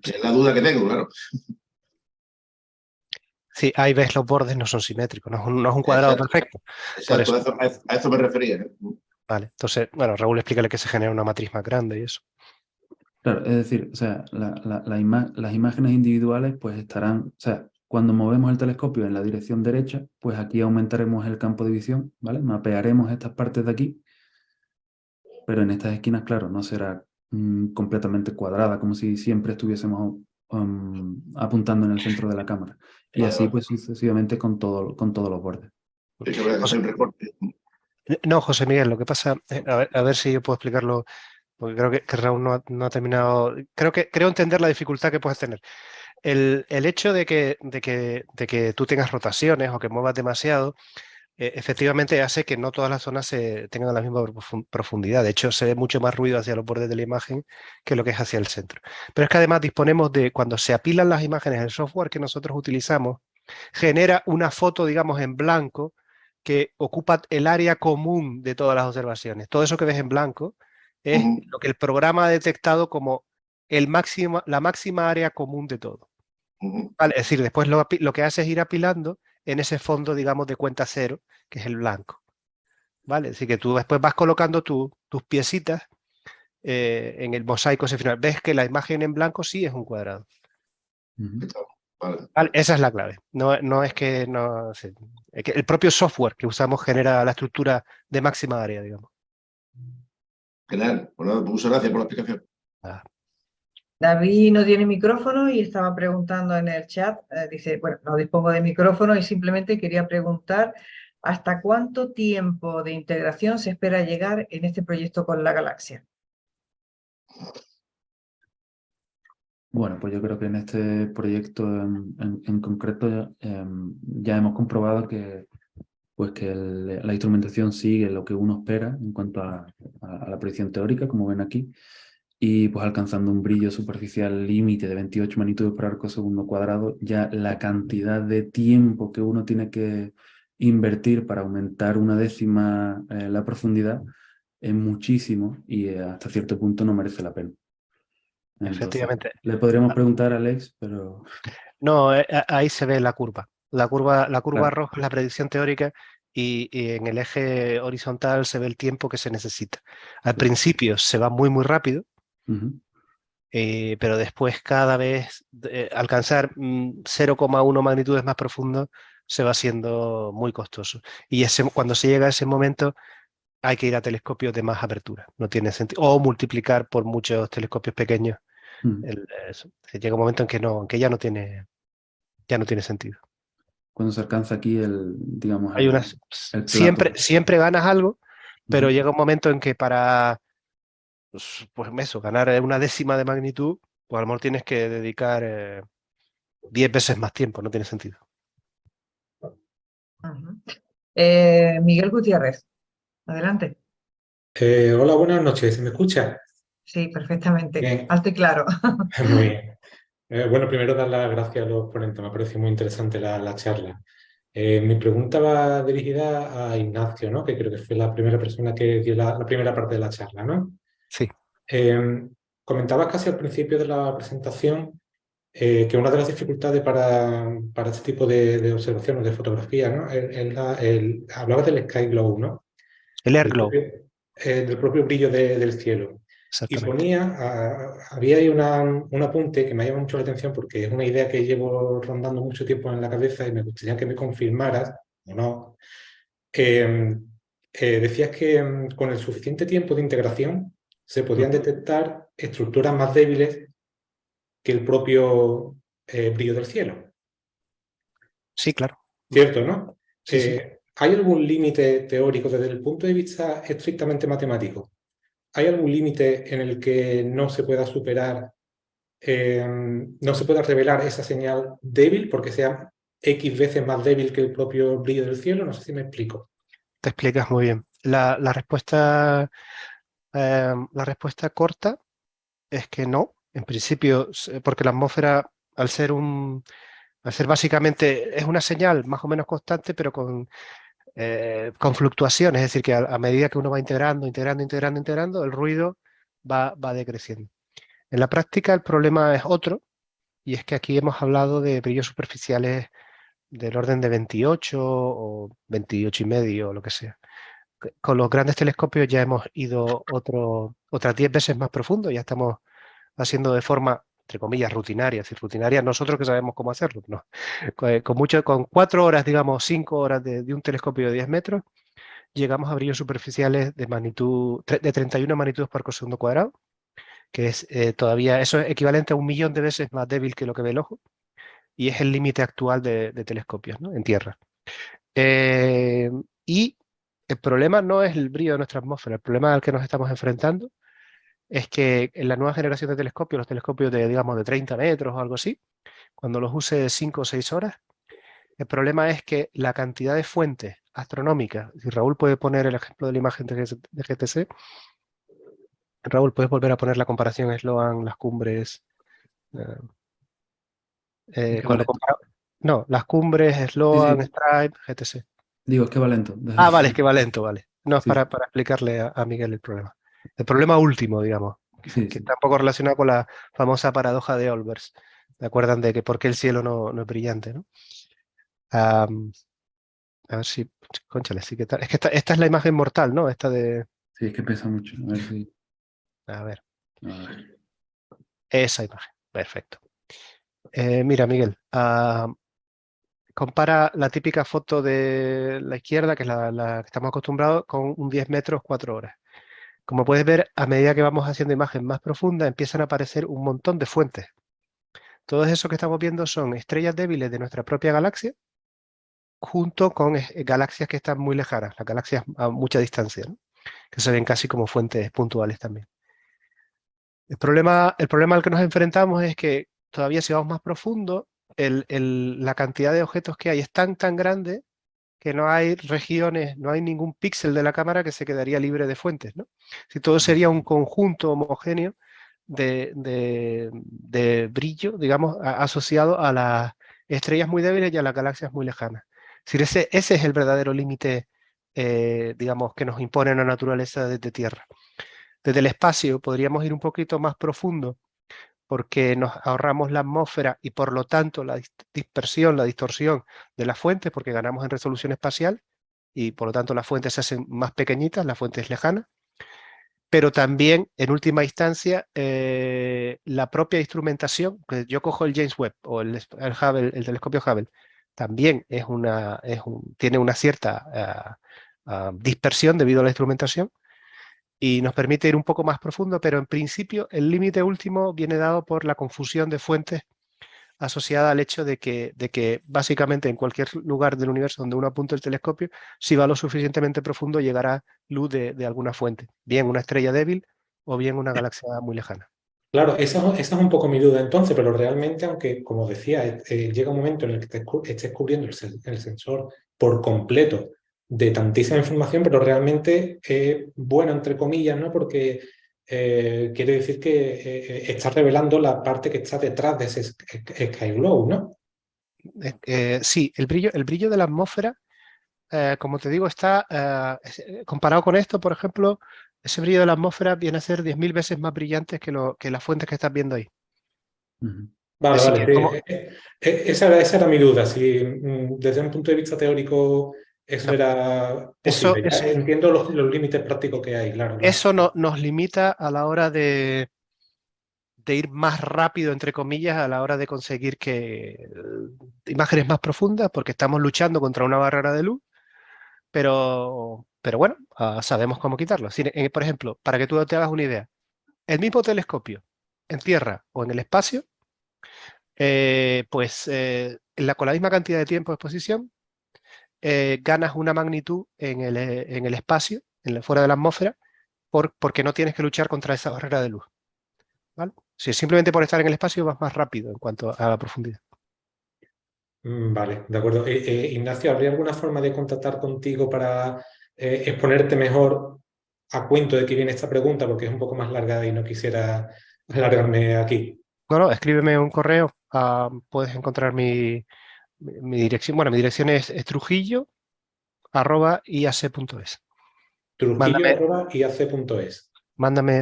Sí. es la duda que tengo, claro. sí, ahí ves los bordes no son simétricos, no es un cuadrado Exacto. perfecto. Por Exacto, eso. a eso me refería. ¿eh? Vale, entonces, bueno, Raúl, explícale que se genera una matriz más grande y eso. Claro, es decir, o sea, las imágenes individuales pues estarán, o sea, cuando movemos el telescopio en la dirección derecha, pues aquí aumentaremos el campo de visión, ¿vale? Mapearemos estas partes de aquí, pero en estas esquinas, claro, no será completamente cuadrada, como si siempre estuviésemos apuntando en el centro de la cámara. Y Vale, así vale. pues sucesivamente con todos los bordes. Es que habrá que hacer un recorte. No, José Miguel, lo que pasa, a ver si yo puedo explicarlo, porque creo que Raúl no ha terminado. Creo entender la dificultad que puedes tener. El hecho de que tú tengas rotaciones o que muevas demasiado, efectivamente hace que no todas las zonas tengan la misma profundidad. De hecho, se ve mucho más ruido hacia los bordes de la imagen que lo que es hacia el centro. Pero es que además disponemos de, cuando se apilan las imágenes, el software que nosotros utilizamos genera una foto, digamos, en blanco que ocupa el área común de todas las observaciones. Todo eso que ves en blanco es lo que el programa ha detectado como la máxima área común de todo. Vale, es decir, después lo que hace es ir apilando en ese fondo, digamos, de cuenta cero, que es el blanco. ¿Vale? Es decir, que tú después vas colocando tus piecitas en el mosaico ese final. Ves que la imagen en blanco sí es un cuadrado. Vale. Vale, esa es la clave. No es que no. Sí, es que el propio software que usamos genera la estructura de máxima área, digamos. Genial. Bueno, muchas gracias por la explicación. Ah, David no tiene micrófono y estaba preguntando en el chat, dice, bueno, no dispongo de micrófono y simplemente quería preguntar ¿hasta cuánto tiempo de integración se espera llegar en este proyecto con la galaxia? Bueno, pues yo creo que en este proyecto en concreto ya hemos comprobado que, pues que la instrumentación sigue lo que uno espera en cuanto a la predicción teórica, como ven aquí, y pues alcanzando un brillo superficial límite de 28 magnitudes por arco segundo cuadrado, ya la cantidad de tiempo que uno tiene que invertir para aumentar una décima la profundidad es muchísimo y hasta cierto punto no merece la pena. Entonces, efectivamente. le podríamos preguntar a Alex, pero... No, ahí se ve la curva. La curva Claro. roja es la predicción teórica y en el eje horizontal se ve el tiempo que se necesita. Al principio se va muy, muy rápido, pero después cada vez alcanzar 0,1 magnitudes más profundo se va haciendo muy costoso. Y cuando se llega a ese momento hay que ir a telescopios de más apertura. No tiene sentido. O multiplicar por muchos telescopios pequeños. Eso. Llega un momento en que ya no tiene sentido. Cuando se alcanza aquí digamos, Hay el plato. siempre ganas algo, pero llega un momento en que para pues eso, ganar una décima de magnitud, pues a lo mejor tienes que dedicar 10 veces más tiempo, no tiene sentido. Miguel Gutiérrez, adelante. Hola, buenas noches. ¿Se me escucha? Sí, perfectamente. Bien. Alto y claro. Muy bien. Bueno, primero dar las gracias a los ponentes. Me ha parecido muy interesante la charla. Mi pregunta va dirigida a Ignacio, ¿no? Que creo que fue la primera persona que dio la primera parte de la charla, ¿no? Sí. Comentabas casi al principio de la presentación que una de las dificultades para este tipo de observaciones, de fotografía, ¿no? Hablabas del sky glow, ¿no? El airglow. Del propio brillo del cielo. Y Exactamente. había ahí un apunte que me ha llamado mucho la atención porque es una idea que llevo rondando mucho tiempo en la cabeza y me gustaría que me confirmaras, o no, Decías que con el suficiente tiempo de integración se podían detectar estructuras más débiles que el propio brillo del cielo. Sí, claro. ¿Cierto, no? Sí, sí. ¿Hay algún límite teórico desde el punto de vista estrictamente matemático? ¿Hay algún límite en el que no se pueda superar, no se pueda revelar esa señal débil porque sea X veces más débil que el propio brillo del cielo? No sé si me explico. Te explicas muy bien. La respuesta corta es que no, en principio, porque la atmósfera, al ser básicamente, es una señal más o menos constante, pero con fluctuaciones, es decir, que a medida que uno va integrando, el ruido va decreciendo. En la práctica el problema es otro, y es que aquí hemos hablado de brillos superficiales del orden de 28 o 28 y medio o lo que sea. Con los grandes telescopios ya hemos ido otras 10 veces más profundo, ya estamos haciendo de forma, entre comillas, rutinaria. Si rutinaria, nosotros que sabemos cómo hacerlo, no. Con 4 horas, digamos, 5 horas de un telescopio de 10 metros, llegamos a brillos superficiales de magnitud de 31 magnitudes por segundo cuadrado, que es todavía, eso es equivalente a 1.000.000 de veces más débil que lo que ve el ojo, y es el límite actual de telescopios, ¿no?, en Tierra. Y el problema no es el brillo de nuestra atmósfera, el problema al que nos estamos enfrentando es que en la nueva generación de telescopios, los telescopios de, digamos, de 30 metros o algo así, cuando los use 5 o 6 horas, el problema es que la cantidad de fuentes astronómicas, si Raúl puede poner el ejemplo de la imagen de GTC, Raúl, ¿puedes volver a poner la comparación Sloan, las cumbres? Cuando no, las cumbres, Sloan, Sí. Stripe, GTC. Digo, es que va lento. Ah, vale, es que va lento, vale. No, es Sí, para explicarle a Miguel el problema. El problema último, digamos, sí, que sí. está un poco relacionado con la famosa paradoja de Olbers. ¿Se acuerdan de que por qué el cielo no es brillante, ¿no? Am, a ver si, cónchale, sí que tal. Es que esta es la imagen mortal, ¿no? Esta de, Sí, es que pesa mucho. A ver si... a ver, A ver. esa imagen, perfecto. Mira, Miguel, compara la típica foto de la izquierda, que es la que estamos acostumbrados, con un 10 metros, 4 horas. Como puedes ver, a medida que vamos haciendo imagen más profunda, empiezan a aparecer un montón de fuentes. Todo eso que estamos viendo son estrellas débiles de nuestra propia galaxia, junto con galaxias que están muy lejanas, las galaxias a mucha distancia, ¿no?, que se ven casi como fuentes puntuales también. El problema al que nos enfrentamos es que todavía si vamos más profundo, la cantidad de objetos que hay es tan grande que no hay regiones, no hay ningún píxel de la cámara que se quedaría libre de fuentes, ¿no? Si todo sería un conjunto homogéneo de brillo, digamos, asociado a las estrellas muy débiles y a las galaxias muy lejanas. Es decir, ese es el verdadero límite, digamos, que nos impone la naturaleza desde Tierra. Desde el espacio podríamos ir un poquito más profundo porque nos ahorramos la atmósfera y por lo tanto la dispersión, la distorsión de las fuentes, porque ganamos en resolución espacial y por lo tanto las fuentes se hacen más pequeñitas, las fuentes lejanas, pero también en última instancia la propia instrumentación, que yo cojo el James Webb o el Hubble, el telescopio Hubble, también tiene una cierta dispersión debido a la instrumentación, y nos permite ir un poco más profundo, pero en principio el límite último viene dado por la confusión de fuentes asociada al hecho de que básicamente en cualquier lugar del universo donde uno apunte el telescopio, si va lo suficientemente profundo llegará luz de alguna fuente, bien una estrella débil o bien una galaxia muy lejana. Claro, esa es un poco mi duda entonces, pero realmente, aunque, como decía, llega un momento en el que estés cubriendo el sensor por completo de tantísima información, pero realmente es bueno, entre comillas, ¿no? Porque quiere decir que está revelando la parte que está detrás de ese sky glow, ¿no? Sí, el brillo de la atmósfera, como te digo, está comparado con esto, por ejemplo, ese brillo de la atmósfera viene a ser 10.000 veces más brillante que las fuentes que estás viendo ahí. Vale, Así vale. que, como, Esa era mi duda. Si desde un punto de vista teórico eso no, era eso, posible. Ya eso, entiendo los límites prácticos que hay, claro, claro. eso nos limita a la hora de ir más rápido, entre comillas, a la hora de conseguir imágenes más profundas, porque estamos luchando contra una barrera de luz, pero bueno, sabemos cómo quitarlo. Por ejemplo, para que tú te hagas una idea, el mismo telescopio en tierra o en el espacio, con la misma cantidad de tiempo de exposición, ganas una magnitud en el espacio, fuera de la atmósfera, porque no tienes que luchar contra esa barrera de luz. ¿Vale? Si simplemente por estar en el espacio vas más rápido en cuanto a la profundidad. Vale, de acuerdo. Ignacio, ¿habría alguna forma de contactar contigo para exponerte mejor a cuento de que viene esta pregunta? Porque es un poco más larga y no quisiera alargarme aquí. No, escríbeme un correo. Puedes encontrar mi dirección. Bueno, mi dirección es trujillo@iac.es. Mándame, Trujillo@iac.es.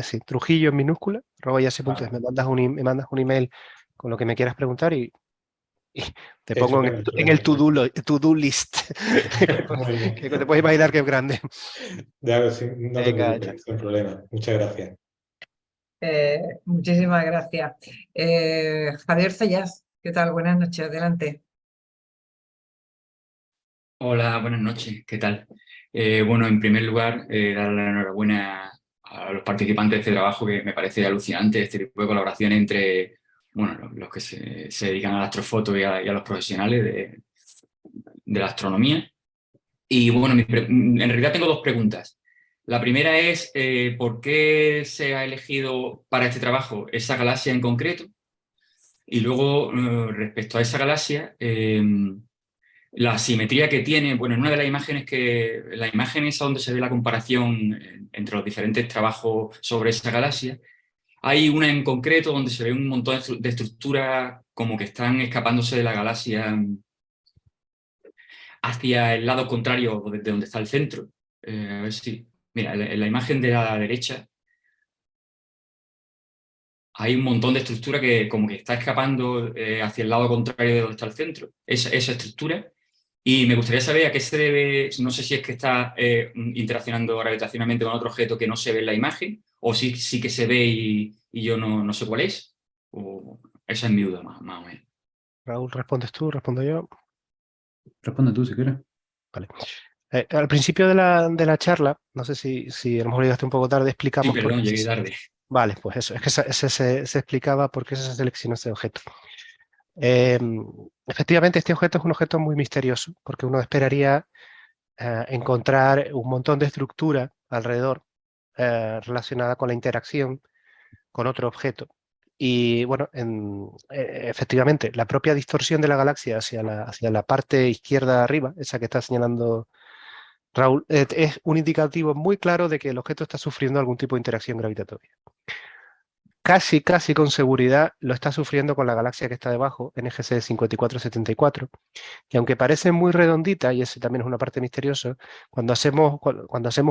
sí, Trujillo en minúscula, @iac.es. Vale, Me mandas un email con lo que me quieras preguntar y te pongo estupendo, en el estupendo. to-do list. Muy bien. Que te puedes imaginar que es grande. No te Venga, preocupes, sin problema. Muchas gracias. Muchísimas gracias. Javier Zayas, ¿qué tal? Buenas noches, adelante. Hola, buenas noches, ¿qué tal? Bueno, en primer lugar, dar la enhorabuena a los participantes de este trabajo, que me parece alucinante este tipo de colaboración entre, bueno, los que se dedican a la astrofoto y a los profesionales de la astronomía. Y bueno, en realidad tengo dos preguntas. La primera es, ¿por qué se ha elegido para este trabajo esa galaxia en concreto? Y luego, respecto a esa galaxia, la simetría que tiene, bueno, en una de las imágenes la imagen esa donde se ve la comparación entre los diferentes trabajos sobre esa galaxia, hay una en concreto donde se ve un montón de estructuras como que están escapándose de la galaxia hacia el lado contrario de donde está el centro. A ver si, mira, en la imagen de la derecha hay un montón de estructura que como que está escapando hacia el lado contrario de donde está el centro. Esa estructura. Y me gustaría saber a qué se debe, no sé si es que está interaccionando gravitacionalmente con otro objeto que no se ve en la imagen, o si sí que se ve y yo no sé cuál es. O esa es mi duda, más o menos. Raúl, ¿respondes tú? ¿Respondo yo? Responde tú si quieres. Vale. Al principio de la charla, no sé si a lo mejor llegaste un poco tarde, Sí, explicamos por perdón, qué. llegué tarde. Vale, pues eso, es que se explicaba por qué se seleccionó este objeto. Eh, Efectivamente, este objeto es un objeto muy misterioso, porque uno esperaría encontrar un montón de estructura alrededor relacionada con la interacción con otro objeto. Y bueno, efectivamente, la propia distorsión de la galaxia hacia la parte izquierda arriba, esa que está señalando Raúl, es un indicativo muy claro de que el objeto está sufriendo algún tipo de interacción gravitatoria. Casi con seguridad lo está sufriendo con la galaxia que está debajo, NGC 5474, que aunque parece muy redondita, y ese también es una parte misteriosa, cuando hacemos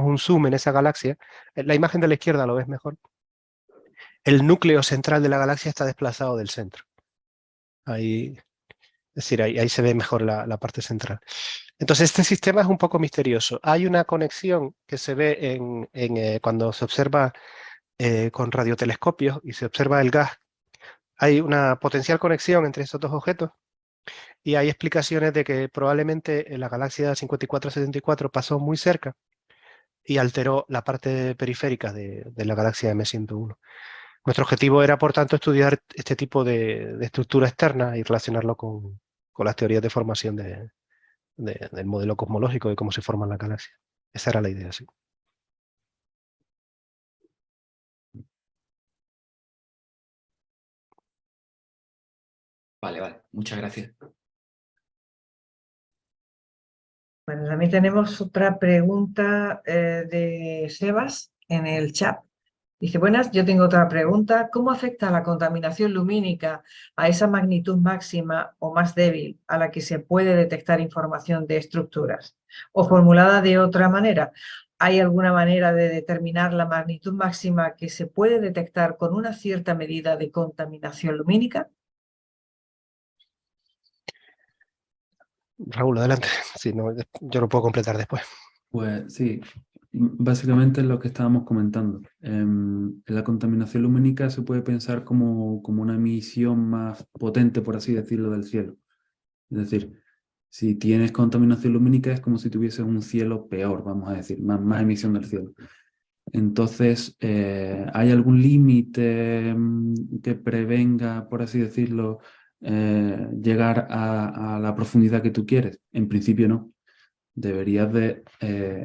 un zoom en esa galaxia, la imagen de la izquierda lo ves mejor, el núcleo central de la galaxia está desplazado del centro. Ahí, es decir, ahí se ve mejor la parte central. Entonces, este sistema es un poco misterioso. Hay una conexión que se ve cuando se observa con radiotelescopios y se observa el gas. Hay una potencial conexión entre estos dos objetos y hay explicaciones de que probablemente la galaxia 5474 pasó muy cerca y alteró la parte periférica de la galaxia M101. Nuestro objetivo era, por tanto, estudiar este tipo de estructura externa y relacionarlo con las teorías de formación del modelo cosmológico de cómo se forman las galaxias. Esa era la idea, sí. Vale, muchas gracias. Bueno, también tenemos otra pregunta de Sebas en el chat. Dice, buenas, yo tengo otra pregunta. ¿Cómo afecta la contaminación lumínica a esa magnitud máxima o más débil a la que se puede detectar información de estructuras? O formulada de otra manera, ¿hay alguna manera de determinar la magnitud máxima que se puede detectar con una cierta medida de contaminación lumínica? Raúl, adelante. Sí, no, yo lo puedo completar después. Pues sí, básicamente es lo que estábamos comentando. La contaminación lumínica se puede pensar como una emisión más potente, por así decirlo, del cielo. Es decir, Si tienes contaminación lumínica es como si tuvieses un cielo peor, vamos a decir, más emisión del cielo. Entonces, ¿hay algún límite que prevenga, por así decirlo, llegar a la profundidad que tú quieres? En principio no. Deberías de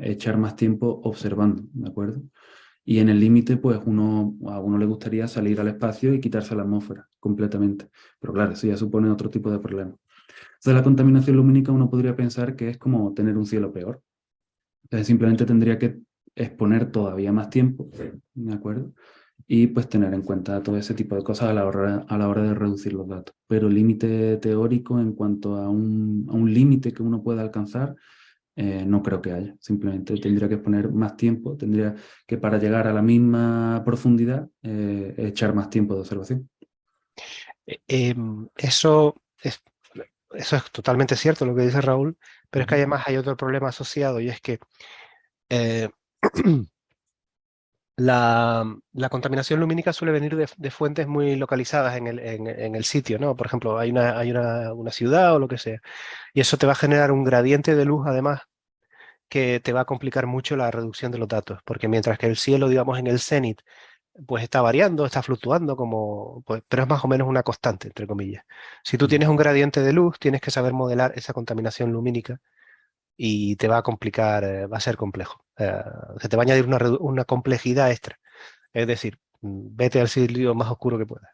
echar más tiempo observando, ¿de acuerdo? Y en el límite, pues a uno le gustaría salir al espacio y quitarse la atmósfera completamente. Pero claro, eso ya supone otro tipo de problema. Entonces, la contaminación lumínica uno podría pensar que es como tener un cielo peor. Entonces, simplemente tendría que exponer todavía más tiempo, ¿de acuerdo? Y pues tener en cuenta todo ese tipo de cosas a la hora de reducir los datos. Pero el límite teórico en cuanto a un límite que uno pueda alcanzar, no creo que haya. Simplemente tendría que poner más tiempo, tendría que para llegar a la misma profundidad, echar más tiempo de observación. Eso es totalmente cierto lo que dice Raúl, pero es que además hay otro problema asociado y es que eh, la contaminación lumínica suele venir de fuentes muy localizadas en el sitio, ¿no? Por ejemplo, hay una ciudad o lo que sea, y eso te va a generar un gradiente de luz además que te va a complicar mucho la reducción de los datos, porque mientras que el cielo, digamos, en el cenit, pues está variando, está fluctuando, pero es más o menos una constante, entre comillas. Si tú tienes un gradiente de luz, tienes que saber modelar esa contaminación lumínica y te va a complicar, va a ser complejo. Se te va a añadir una complejidad extra. Es decir, vete al sitio más oscuro que puedas.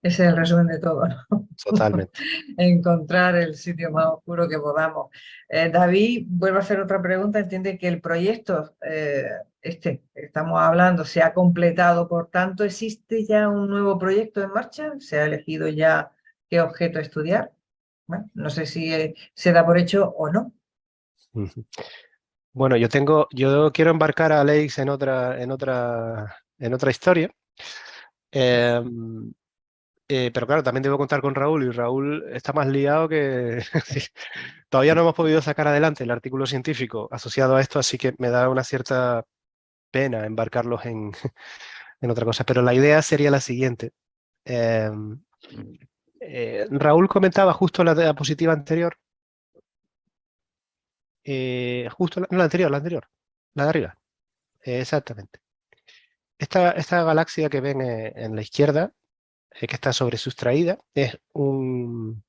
Ese es el resumen de todo, ¿no? Totalmente. Encontrar el sitio más oscuro que podamos. David, vuelvo a hacer otra pregunta. Entiende que el proyecto, que estamos hablando, se ha completado, por tanto, ¿existe ya un nuevo proyecto en marcha? ¿Se ha elegido ya qué objeto estudiar? Bueno, no sé si se da por hecho o no. Ujú. Bueno, yo quiero embarcar a Alex en otra historia. Em, pero claro, también debo contar con Raúl y Raúl está más liado que... Todavía no hemos podido sacar adelante el artículo científico asociado a esto, así que me da una cierta pena embarcarlos en otra cosa. Pero la idea sería la siguiente. Em, Raúl comentaba justo la diapositiva anterior, no, la anterior, la de arriba, exactamente. Esta galaxia que ven en la izquierda, que está sobresustraída, es un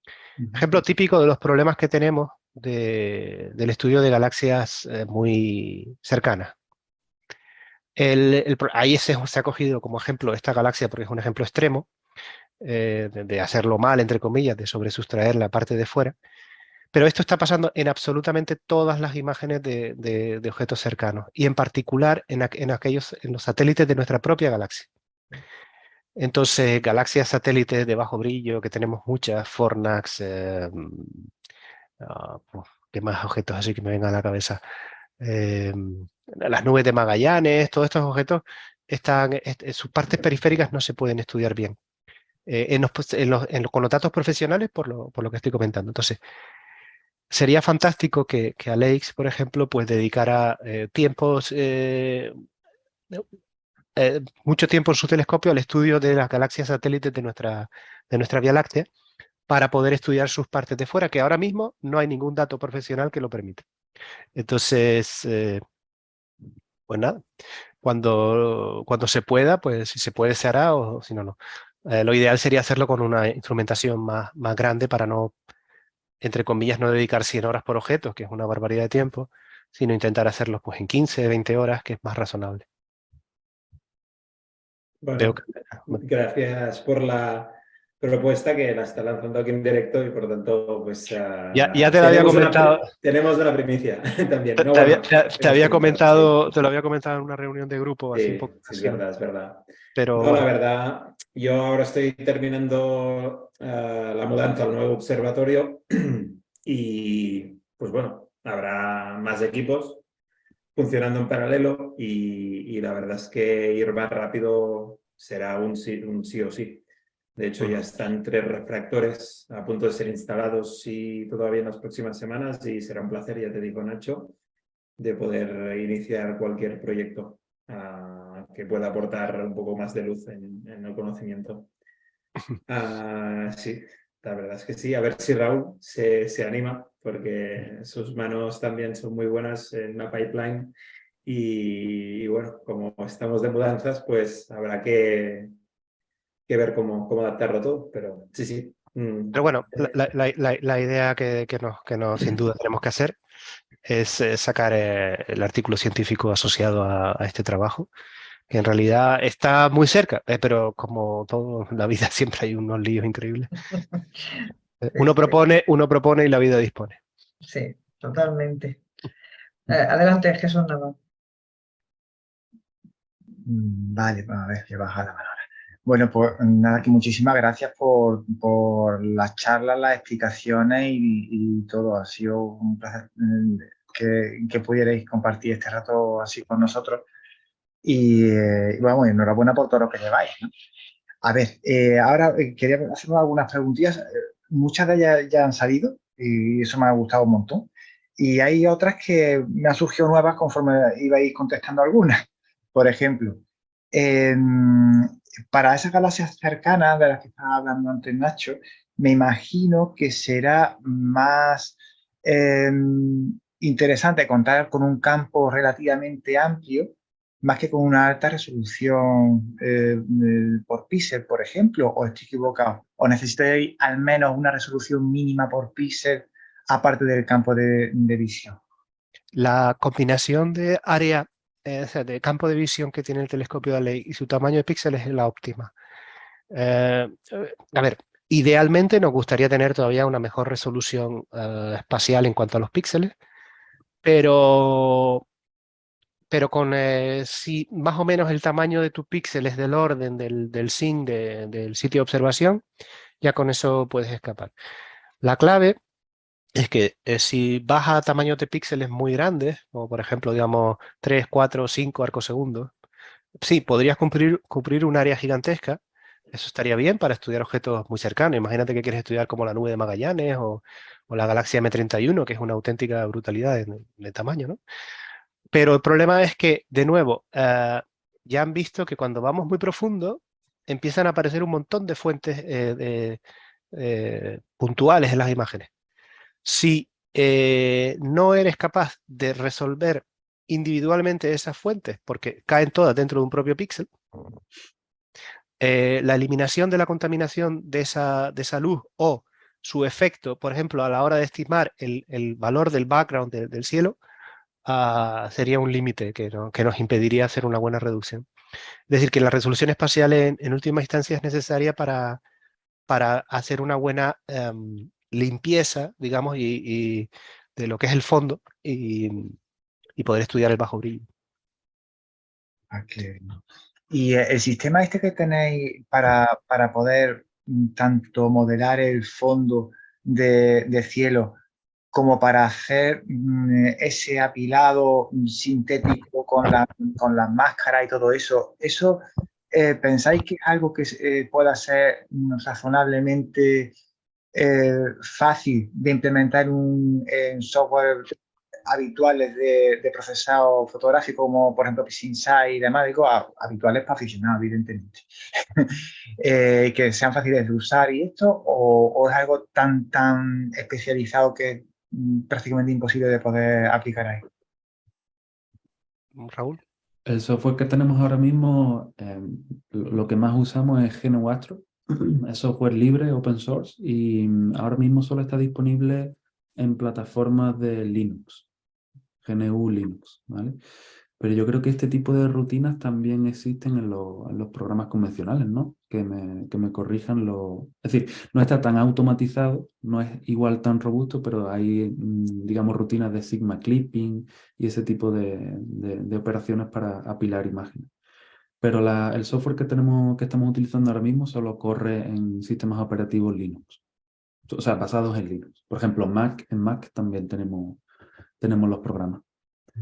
ejemplo típico de los problemas que tenemos del estudio de galaxias muy cercanas. Ahí se ha cogido como ejemplo esta galaxia porque es un ejemplo extremo de hacerlo mal, entre comillas, de sobresustraer la parte de fuera. Pero esto está pasando en absolutamente todas las imágenes de objetos cercanos y en particular en los satélites de nuestra propia galaxia. Entonces, galaxias satélites de bajo brillo, que tenemos muchas, Fornax, ¿qué más objetos así que me vengan a la cabeza? Las nubes de Magallanes, todos estos objetos sus partes periféricas no se pueden estudiar bien. Con los datos profesionales, por lo que estoy comentando. Entonces, sería fantástico que Alex, por ejemplo, pues dedicara mucho tiempo en su telescopio al estudio de las galaxias satélites de nuestra Vía Láctea para poder estudiar sus partes de fuera, que ahora mismo no hay ningún dato profesional que lo permita. Entonces, pues nada, cuando se pueda, pues si se puede se hará o si no, no. Lo ideal sería hacerlo con una instrumentación más grande para no, entre comillas, no dedicar 100 horas por objeto, que es una barbaridad de tiempo, sino intentar hacerlo pues en 15, 20 horas, que es más razonable. Bueno, gracias por la propuesta que la está lanzando aquí en directo y por tanto, pues Ya te lo había comentado. Tenemos una primicia también. No, Te lo había comentado en una reunión de grupo, así un poco. Sí, es verdad, es verdad. Pero no, bueno. la verdad, yo ahora estoy terminando la mudanza al nuevo observatorio y pues bueno, habrá más equipos funcionando en paralelo y la verdad es que ir más rápido será un sí o sí. De hecho, ya están 3 refractores a punto de ser instalados y todavía en las próximas semanas y será un placer, ya te digo, Nacho, de poder iniciar cualquier proyecto que pueda aportar un poco más de luz en el conocimiento. Sí. la verdad es que sí. A ver si Raúl se anima, porque sus manos también son muy buenas en la pipeline. Y bueno, como estamos de mudanzas, pues habrá que ver cómo adaptarlo todo. Pero sí, sí. Pero bueno, la idea que nos sin duda tenemos que hacer es sacar el artículo científico asociado a este trabajo, que en realidad está muy cerca, pero como todo en la vida siempre hay unos líos increíbles. Uno propone y la vida dispone. Sí, totalmente. Adelante, Jesús Navarro. Vale, a ver, que baja la mano ahora. Bueno, pues nada, que muchísimas gracias por las charlas, las explicaciones y todo. Ha sido un placer que pudierais compartir este rato así con nosotros. Y vamos, enhorabuena por todo lo que lleváis, ¿no? A ver, ahora quería hacer algunas preguntillas. Muchas de ellas ya han salido y eso me ha gustado un montón. Y hay otras que me han surgido nuevas conforme ibais contestando algunas. Por ejemplo, para esas galaxias cercanas de las que estaba hablando antes Nacho, me imagino que será más interesante contar con un campo relativamente amplio más que con una alta resolución por píxel, por ejemplo, o estoy equivocado, o necesitáis al menos una resolución mínima por píxel aparte del campo de visión. La combinación de área, o sea, de campo de visión que tiene el telescopio Halley y su tamaño de píxeles es la óptima. A ver, idealmente nos gustaría tener todavía una mejor resolución espacial en cuanto a los píxeles, pero con si más o menos el tamaño de tu píxel es del orden del SIN del sitio de observación, ya con eso puedes escapar. La clave es que si vas a tamaños de píxeles muy grandes, como por ejemplo, digamos, 3, 4, 5 arcosegundos, sí, podrías cubrir un área gigantesca. Eso estaría bien para estudiar objetos muy cercanos. Imagínate que quieres estudiar como la nube de Magallanes o la galaxia M31, que es una auténtica brutalidad de tamaño, ¿no? Pero el problema es que, de nuevo, ya han visto que cuando vamos muy profundo, empiezan a aparecer un montón de fuentes puntuales en las imágenes. Si no eres capaz de resolver individualmente esas fuentes, porque caen todas dentro de un propio píxel, la eliminación de la contaminación de esa luz o su efecto, por ejemplo, a la hora de estimar el valor del background del cielo, sería un límite que nos impediría hacer una buena reducción. Es decir, que la resolución espacial en última instancia es necesaria para hacer una buena limpieza, digamos, y de lo que es el fondo y poder estudiar el bajo brillo. Okay. Y el sistema este que tenéis para poder tanto modelar el fondo de cielo como para hacer ese apilado sintético con las máscaras y todo eso, ¿eso pensáis que es algo que pueda ser razonablemente fácil de implementar en software habituales de procesado fotográfico, como por ejemplo PixInsight y demás? Digo, habituales para aficionados, evidentemente. Que sean fáciles de usar y esto, o es algo tan especializado que es prácticamente imposible de poder aplicar ahí. Raúl. El software que tenemos ahora mismo, lo que más usamos es GNU-Astro. Es software libre, open source, y ahora mismo solo está disponible en plataformas de Linux, GNU Linux, ¿vale? Pero yo creo que este tipo de rutinas también existen en los programas convencionales, ¿no? Que me corrijan Es decir, no está tan automatizado, no es igual tan robusto, pero hay, digamos, rutinas de Sigma Clipping y ese tipo de operaciones para apilar imágenes. Pero el software que estamos utilizando ahora mismo solo corre en sistemas operativos Linux. O sea, basados en Linux. Por ejemplo, en Mac también tenemos los programas.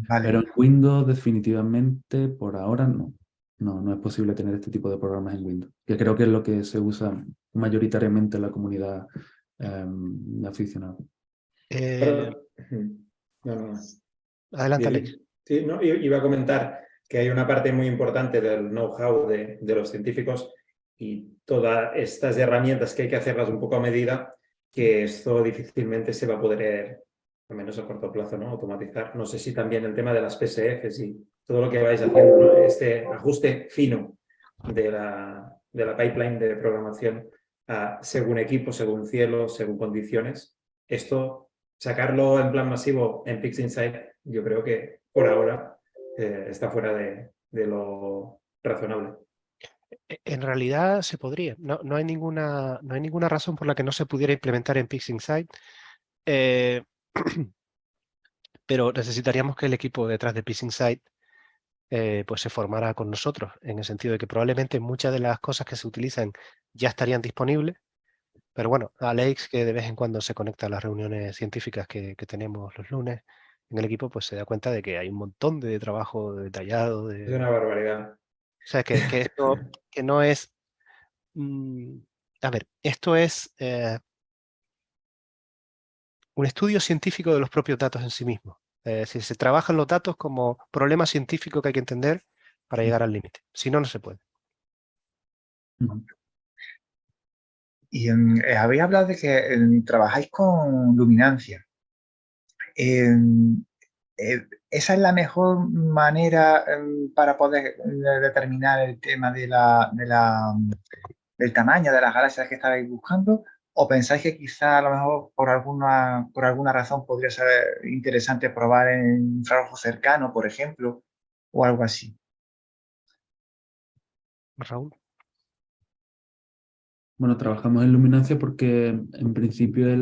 Vale. Pero en Windows definitivamente por ahora no. No es posible tener este tipo de programas en Windows, que creo que es lo que se usa mayoritariamente en la comunidad de aficionados. Adelante, Alex. Sí, no, iba a comentar que hay una parte muy importante del know-how de los científicos y todas estas herramientas que hay que hacerlas un poco a medida, que esto difícilmente se va a poder, al menos a corto plazo, ¿no? Automatizar. No sé si también el tema de las PSFs y todo lo que vais haciendo, ¿no? Este ajuste fino de la pipeline de programación según equipo, según cielo, según condiciones. Esto, sacarlo en plan masivo en PixInsight, yo creo que por ahora está fuera de lo razonable. En realidad se podría. No hay ninguna razón por la que no se pudiera implementar en PixInsight. Pero necesitaríamos que el equipo detrás de PixInsight pues se formara con nosotros, en el sentido de que probablemente muchas de las cosas que se utilizan ya estarían disponibles, pero bueno, Alex, que de vez en cuando se conecta a las reuniones científicas que tenemos los lunes en el equipo, pues se da cuenta de que hay un montón de trabajo detallado. Es una barbaridad. O sea, que esto que no es... a ver, esto es un estudio científico de los propios datos en sí mismos. Si se trabajan los datos como problema científico que hay que entender para llegar al límite. Si no, no se puede. Y habéis hablado de que trabajáis con luminancia. ¿Esa es la mejor manera para poder determinar el tema del tamaño de las galaxias que estabais buscando? ¿O pensáis que quizá a lo mejor por alguna razón podría ser interesante probar en infrarrojo cercano, por ejemplo, o algo así? Raúl. Bueno, trabajamos en luminancia porque en principio es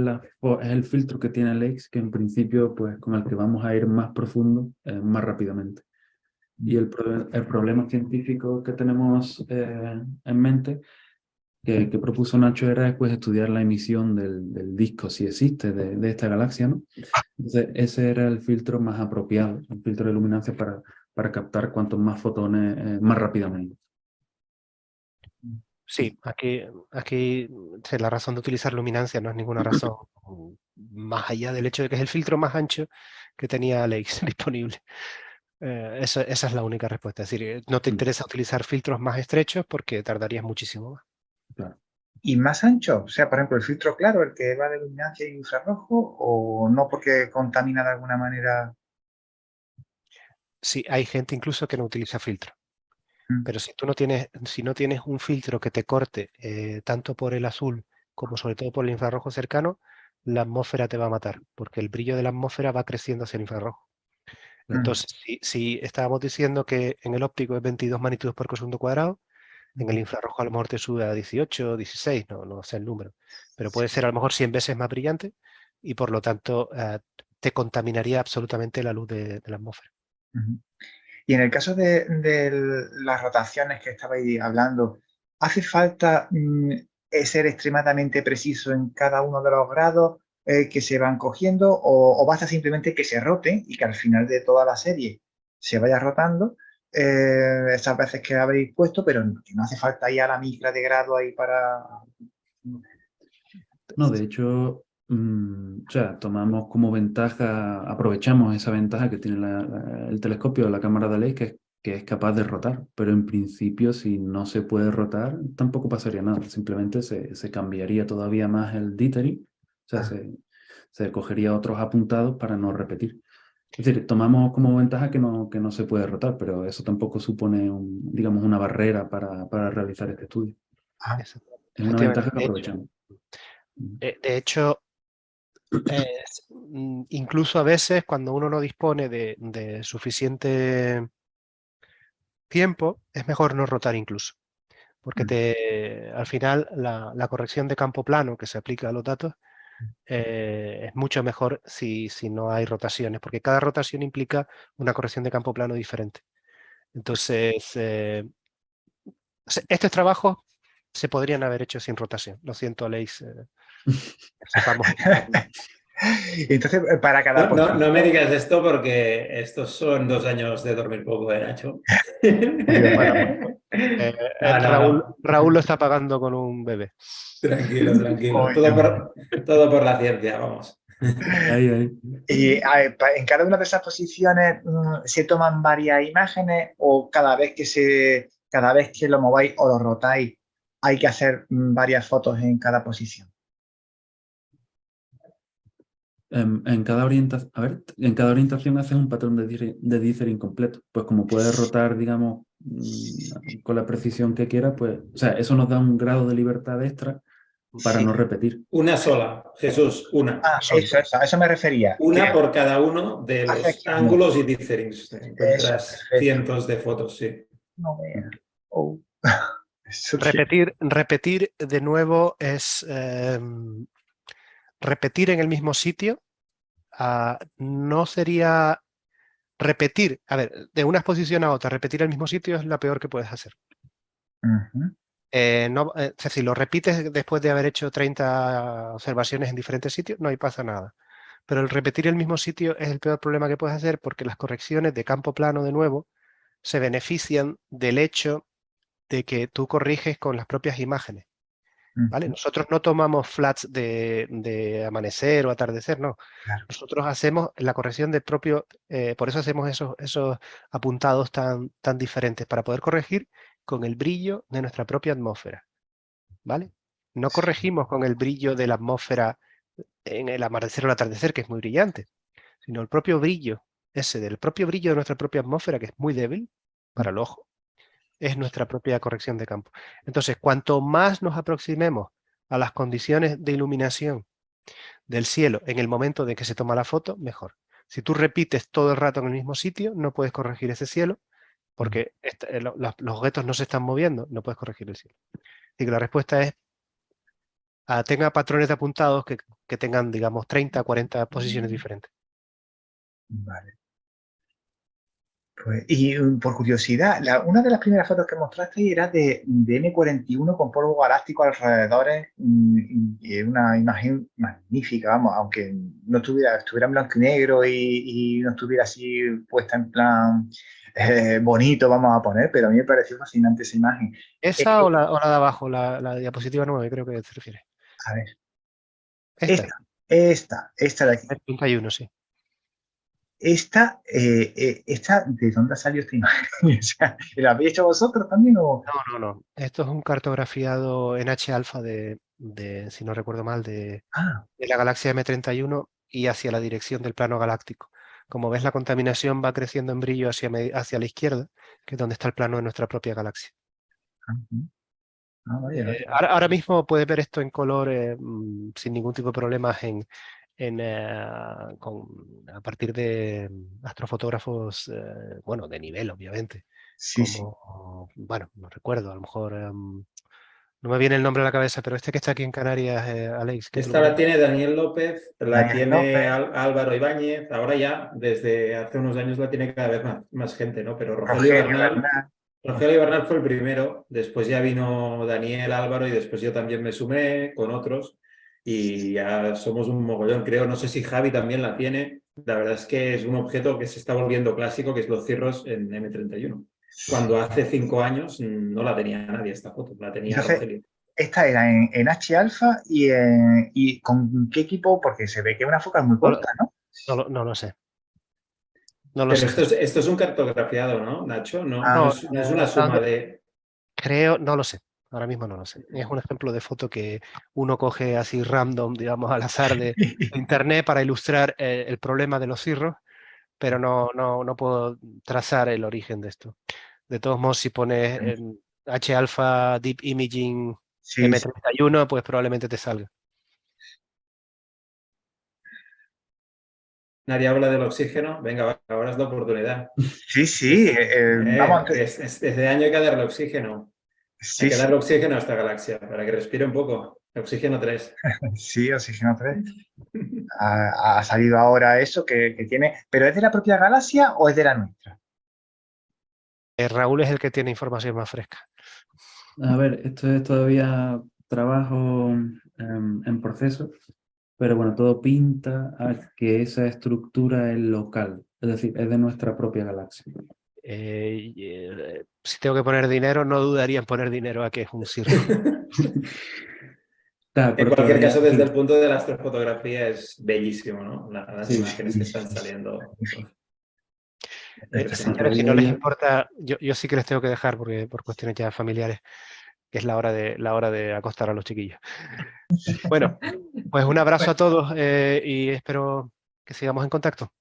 el filtro que tiene Alex, que en principio pues con el que vamos a ir más profundo, más rápidamente. Y el problema científico que tenemos en mente, que propuso Nacho, era pues estudiar la emisión del disco, si existe, de esta galaxia, ¿no? Entonces ese era el filtro más apropiado, el filtro de luminancia para captar cuantos más fotones más rápidamente. Sí, aquí la razón de utilizar luminancia no es ninguna razón más allá del hecho de que es el filtro más ancho que tenía Alex disponible. Esa es la única respuesta. Es decir, no te interesa utilizar filtros más estrechos porque tardarías muchísimo más. Claro. ¿Y más ancho? O sea, por ejemplo, el filtro claro, el que va de luminancia y infrarrojo, ¿o no porque contamina de alguna manera? Sí, hay gente incluso que no utiliza filtro. Pero si no tienes un filtro que te corte tanto por el azul como sobre todo por el infrarrojo cercano, la atmósfera te va a matar, porque el brillo de la atmósfera va creciendo hacia el infrarrojo. Entonces, si estábamos diciendo que en el óptico es 22 magnitudes por segundo cuadrado, en el infrarrojo a lo mejor te sube a 18, 16, no sé el número, pero puede ser a lo mejor 100 veces más brillante y por lo tanto te contaminaría absolutamente la luz de la atmósfera. Y en el caso de las rotaciones que estabais hablando, ¿hace falta ser extremadamente preciso en cada uno de los grados que se van cogiendo o basta simplemente que se roten y que al final de toda la serie se vaya rotando estas veces que habéis puesto, pero que no hace falta ya la micra de grado ahí para... No, de hecho, o sea, tomamos como ventaja, aprovechamos esa ventaja que tiene el telescopio de la cámara de Alex, que es capaz de rotar, pero en principio si no se puede rotar tampoco pasaría nada, simplemente se cambiaría todavía más el dithering, o sea, se cogería otros apuntados para no repetir. Es decir, tomamos como ventaja que no se puede rotar, pero eso tampoco supone, digamos, una barrera para realizar este estudio. Es una ventaja que aprovechamos. De hecho, incluso a veces cuando uno no dispone de suficiente tiempo, es mejor no rotar incluso. Porque al final la corrección de campo plano que se aplica a los datos es mucho mejor si no hay rotaciones, porque cada rotación implica una corrección de campo plano diferente. Entonces, estos trabajos se podrían haber hecho sin rotación. Lo siento, Alex. Sepamos. Entonces, para cada no me digas esto porque estos son 2 años de dormir poco, Nacho. Bueno, Raúl lo está pagando con un bebé. Tranquilo. Todo por la ciencia, vamos. Ahí. Y en cada una de esas posiciones se toman varias imágenes o cada vez que lo mováis o lo rotáis hay que hacer varias fotos en cada posición? En cada orientación haces un patrón de dithering completo. Pues como puedes rotar, digamos, con la precisión que quieras, pues, o sea, eso nos da un grado de libertad extra para Sí. no repetir. Una sola, Jesús, una. Ah, a eso me refería. Una Que por cada uno de hace los aquí ángulos y ditherings. eso, Encuentras perfecto. cientos de fotos, sí. No vea. Oh. Eso sí. Repetir de nuevo es repetir en el mismo sitio. No sería repetir, a ver, de una exposición a otra, repetir el mismo sitio es la peor que puedes hacer. Ujú. Es decir, lo repites después de haber hecho 30 observaciones en diferentes sitios, no hay pasa nada. Pero el repetir el mismo sitio es el peor problema que puedes hacer porque las correcciones de campo plano de nuevo se benefician del hecho de que tú corriges con las propias imágenes. ¿Vale? Ujú. Nosotros no tomamos flats de amanecer o atardecer, no. Claro. Nosotros hacemos la corrección del propio, por eso hacemos esos apuntados tan diferentes, para poder corregir con el brillo de nuestra propia atmósfera. ¿Vale? No corregimos con el brillo de la atmósfera en el amanecer o el atardecer, que es muy brillante, sino el propio brillo, del propio brillo de nuestra propia atmósfera, que es muy débil para el ojo, es nuestra propia corrección de campo. Entonces, cuanto más nos aproximemos a las condiciones de iluminación del cielo en el momento de que se toma la foto, mejor. Si tú repites todo el rato en el mismo sitio, no puedes corregir ese cielo, porque los objetos no se están moviendo, no puedes corregir el cielo. Así que la respuesta es, tenga patrones de apuntados que tengan, digamos, 30 o 40 posiciones diferentes. Vale. Pues, y por curiosidad, una de las primeras fotos que mostraste era de M41 con polvo galáctico alrededor, y es una imagen magnífica, vamos, aunque no estuviera en blanco y negro y no estuviera así puesta en plan bonito, vamos a poner, pero a mí me pareció fascinante esa imagen. ¿Esa o la de abajo, la diapositiva 9, creo que se refiere? A ver, Esta, esta de aquí. 31, sí. Esta, ¿de dónde salió esta imagen? O sea, ¿la habéis hecho vosotros también? O? No. Esto es un cartografiado en H-alfa si no recuerdo mal, de la galaxia M31 y hacia la dirección del plano galáctico. Como ves, la contaminación va creciendo en brillo hacia la izquierda, que es donde está el plano de nuestra propia galaxia. Vaya. Ahora mismo puedes ver esto en color sin ningún tipo de problemas a partir de astrofotógrafos, bueno, de nivel, obviamente. Sí, Bueno, no recuerdo, a lo mejor no me viene el nombre a la cabeza, pero este que está aquí en Canarias, Alex. Esta la tiene Daniel López, la Daniel tiene López. Álvaro Ibáñez, ahora ya, desde hace unos años la tiene cada vez más gente, ¿no? Pero Rogelio Bernal fue el primero, después ya vino Daniel, Álvaro y después yo también me sumé con otros y ya somos un mogollón, creo. No sé si Javi también la tiene. La verdad es que es un objeto que se está volviendo clásico, que es los cirros en M31. Cuando hace 5 años no la tenía nadie esta foto, la tenía Entonces, Rogelio. esta era en H-alfa y ¿con qué equipo? Porque se ve que es una focal muy corta, ¿no? No lo sé. No lo Pero sé. esto es un cartografiado, ¿no, Nacho? No, No, no es una suma de... Creo, no lo sé. Ahora mismo no lo sé. Es un ejemplo de foto que uno coge así random, digamos, al azar de internet para ilustrar el problema de los cirros, pero no puedo trazar el origen de esto. De todos modos, si pones en H-alfa Deep Imaging M31, pues probablemente te salga. Nadie habla del oxígeno. Venga, ahora es la oportunidad. Sí. Vamos, Este año hay que darle oxígeno. Hay que darle oxígeno a esta galaxia para que respire un poco. Oxígeno 3. Sí, oxígeno 3. Ha salido ahora eso que tiene. ¿Pero es de la propia galaxia o es de la nuestra? Raúl es el que tiene información más fresca. A ver, esto es todavía trabajo en proceso, pero bueno, todo pinta a que esa estructura es local, es decir, es de nuestra propia galaxia. Si tengo que poner dinero, no dudaría en poner dinero a que es un cirro. En cualquier caso, desde el punto de la astrofotografía es bellísimo, ¿no? Las imágenes que están saliendo. Señores, si no les importa, yo sí que les tengo que dejar porque por cuestiones ya familiares. que es la hora de acostar a los chiquillos. Bueno, pues un abrazo a todos y espero que sigamos en contacto.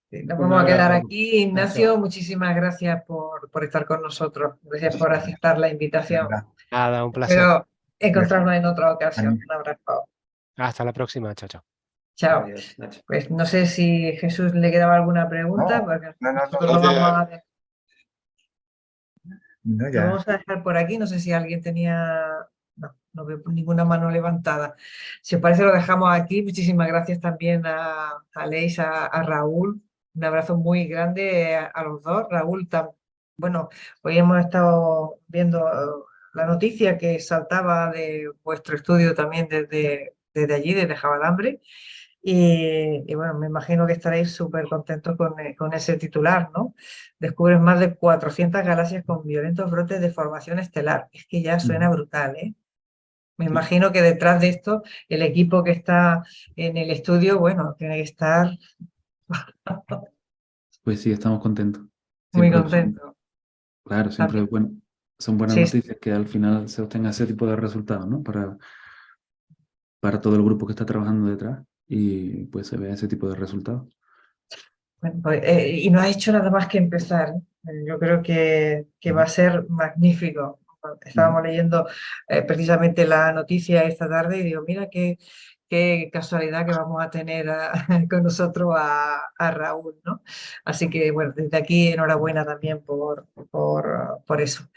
Sí, nos Un vamos a quedar abrazo, aquí. Ignacio, Nacho. muchísimas gracias por estar con nosotros. Gracias por aceptar la invitación. Nada, un placer. Espero encontrarnos en otra ocasión. Un abrazo. Hasta la próxima, chao, chao. Chao. Adiós, Nacho. Pues no sé si Jesús le quedaba alguna pregunta, porque no, nosotros lo gracias. vamos No, lo ya. vamos a dejar por aquí. No sé si alguien tenía... No veo ninguna mano levantada. Si os parece, lo dejamos aquí. Muchísimas gracias también a Aleix, a Raúl. Un abrazo muy grande a los dos. Raúl, bueno, hoy hemos estado viendo la noticia que saltaba de vuestro estudio también desde allí, desde Jabalambre. Y bueno, me imagino que estaréis súper contentos con ese titular, ¿no? Descubren más de 400 galaxias con violentos brotes de formación estelar. Es que ya suena brutal, ¿eh? Me imagino que detrás de esto, el equipo que está en el estudio, bueno, tiene que estar Pues sí, estamos contentos. muy Siempre contento. claro, siempre son buenas Sí, noticias que al final se obtenga ese tipo de resultados, ¿no? Para todo el grupo que está trabajando detrás y pues se vea ese tipo de resultados. bueno, pues, y no ha hecho nada más que empezar. Yo creo que va a ser magnífico. Estábamos leyendo precisamente la noticia esta tarde y digo, mira qué casualidad que vamos a tener con nosotros a Raúl, ¿no? Así que, bueno, desde aquí enhorabuena también por eso.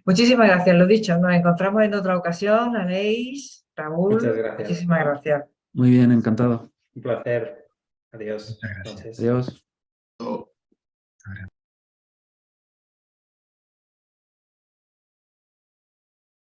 Muchísimas gracias, lo dicho, nos encontramos en otra ocasión, Aleix, Raúl, Muchas gracias. muchísimas gracias. Muy bien, encantado. Un placer. Adiós. Muchas gracias. Entonces. Adiós. Oh.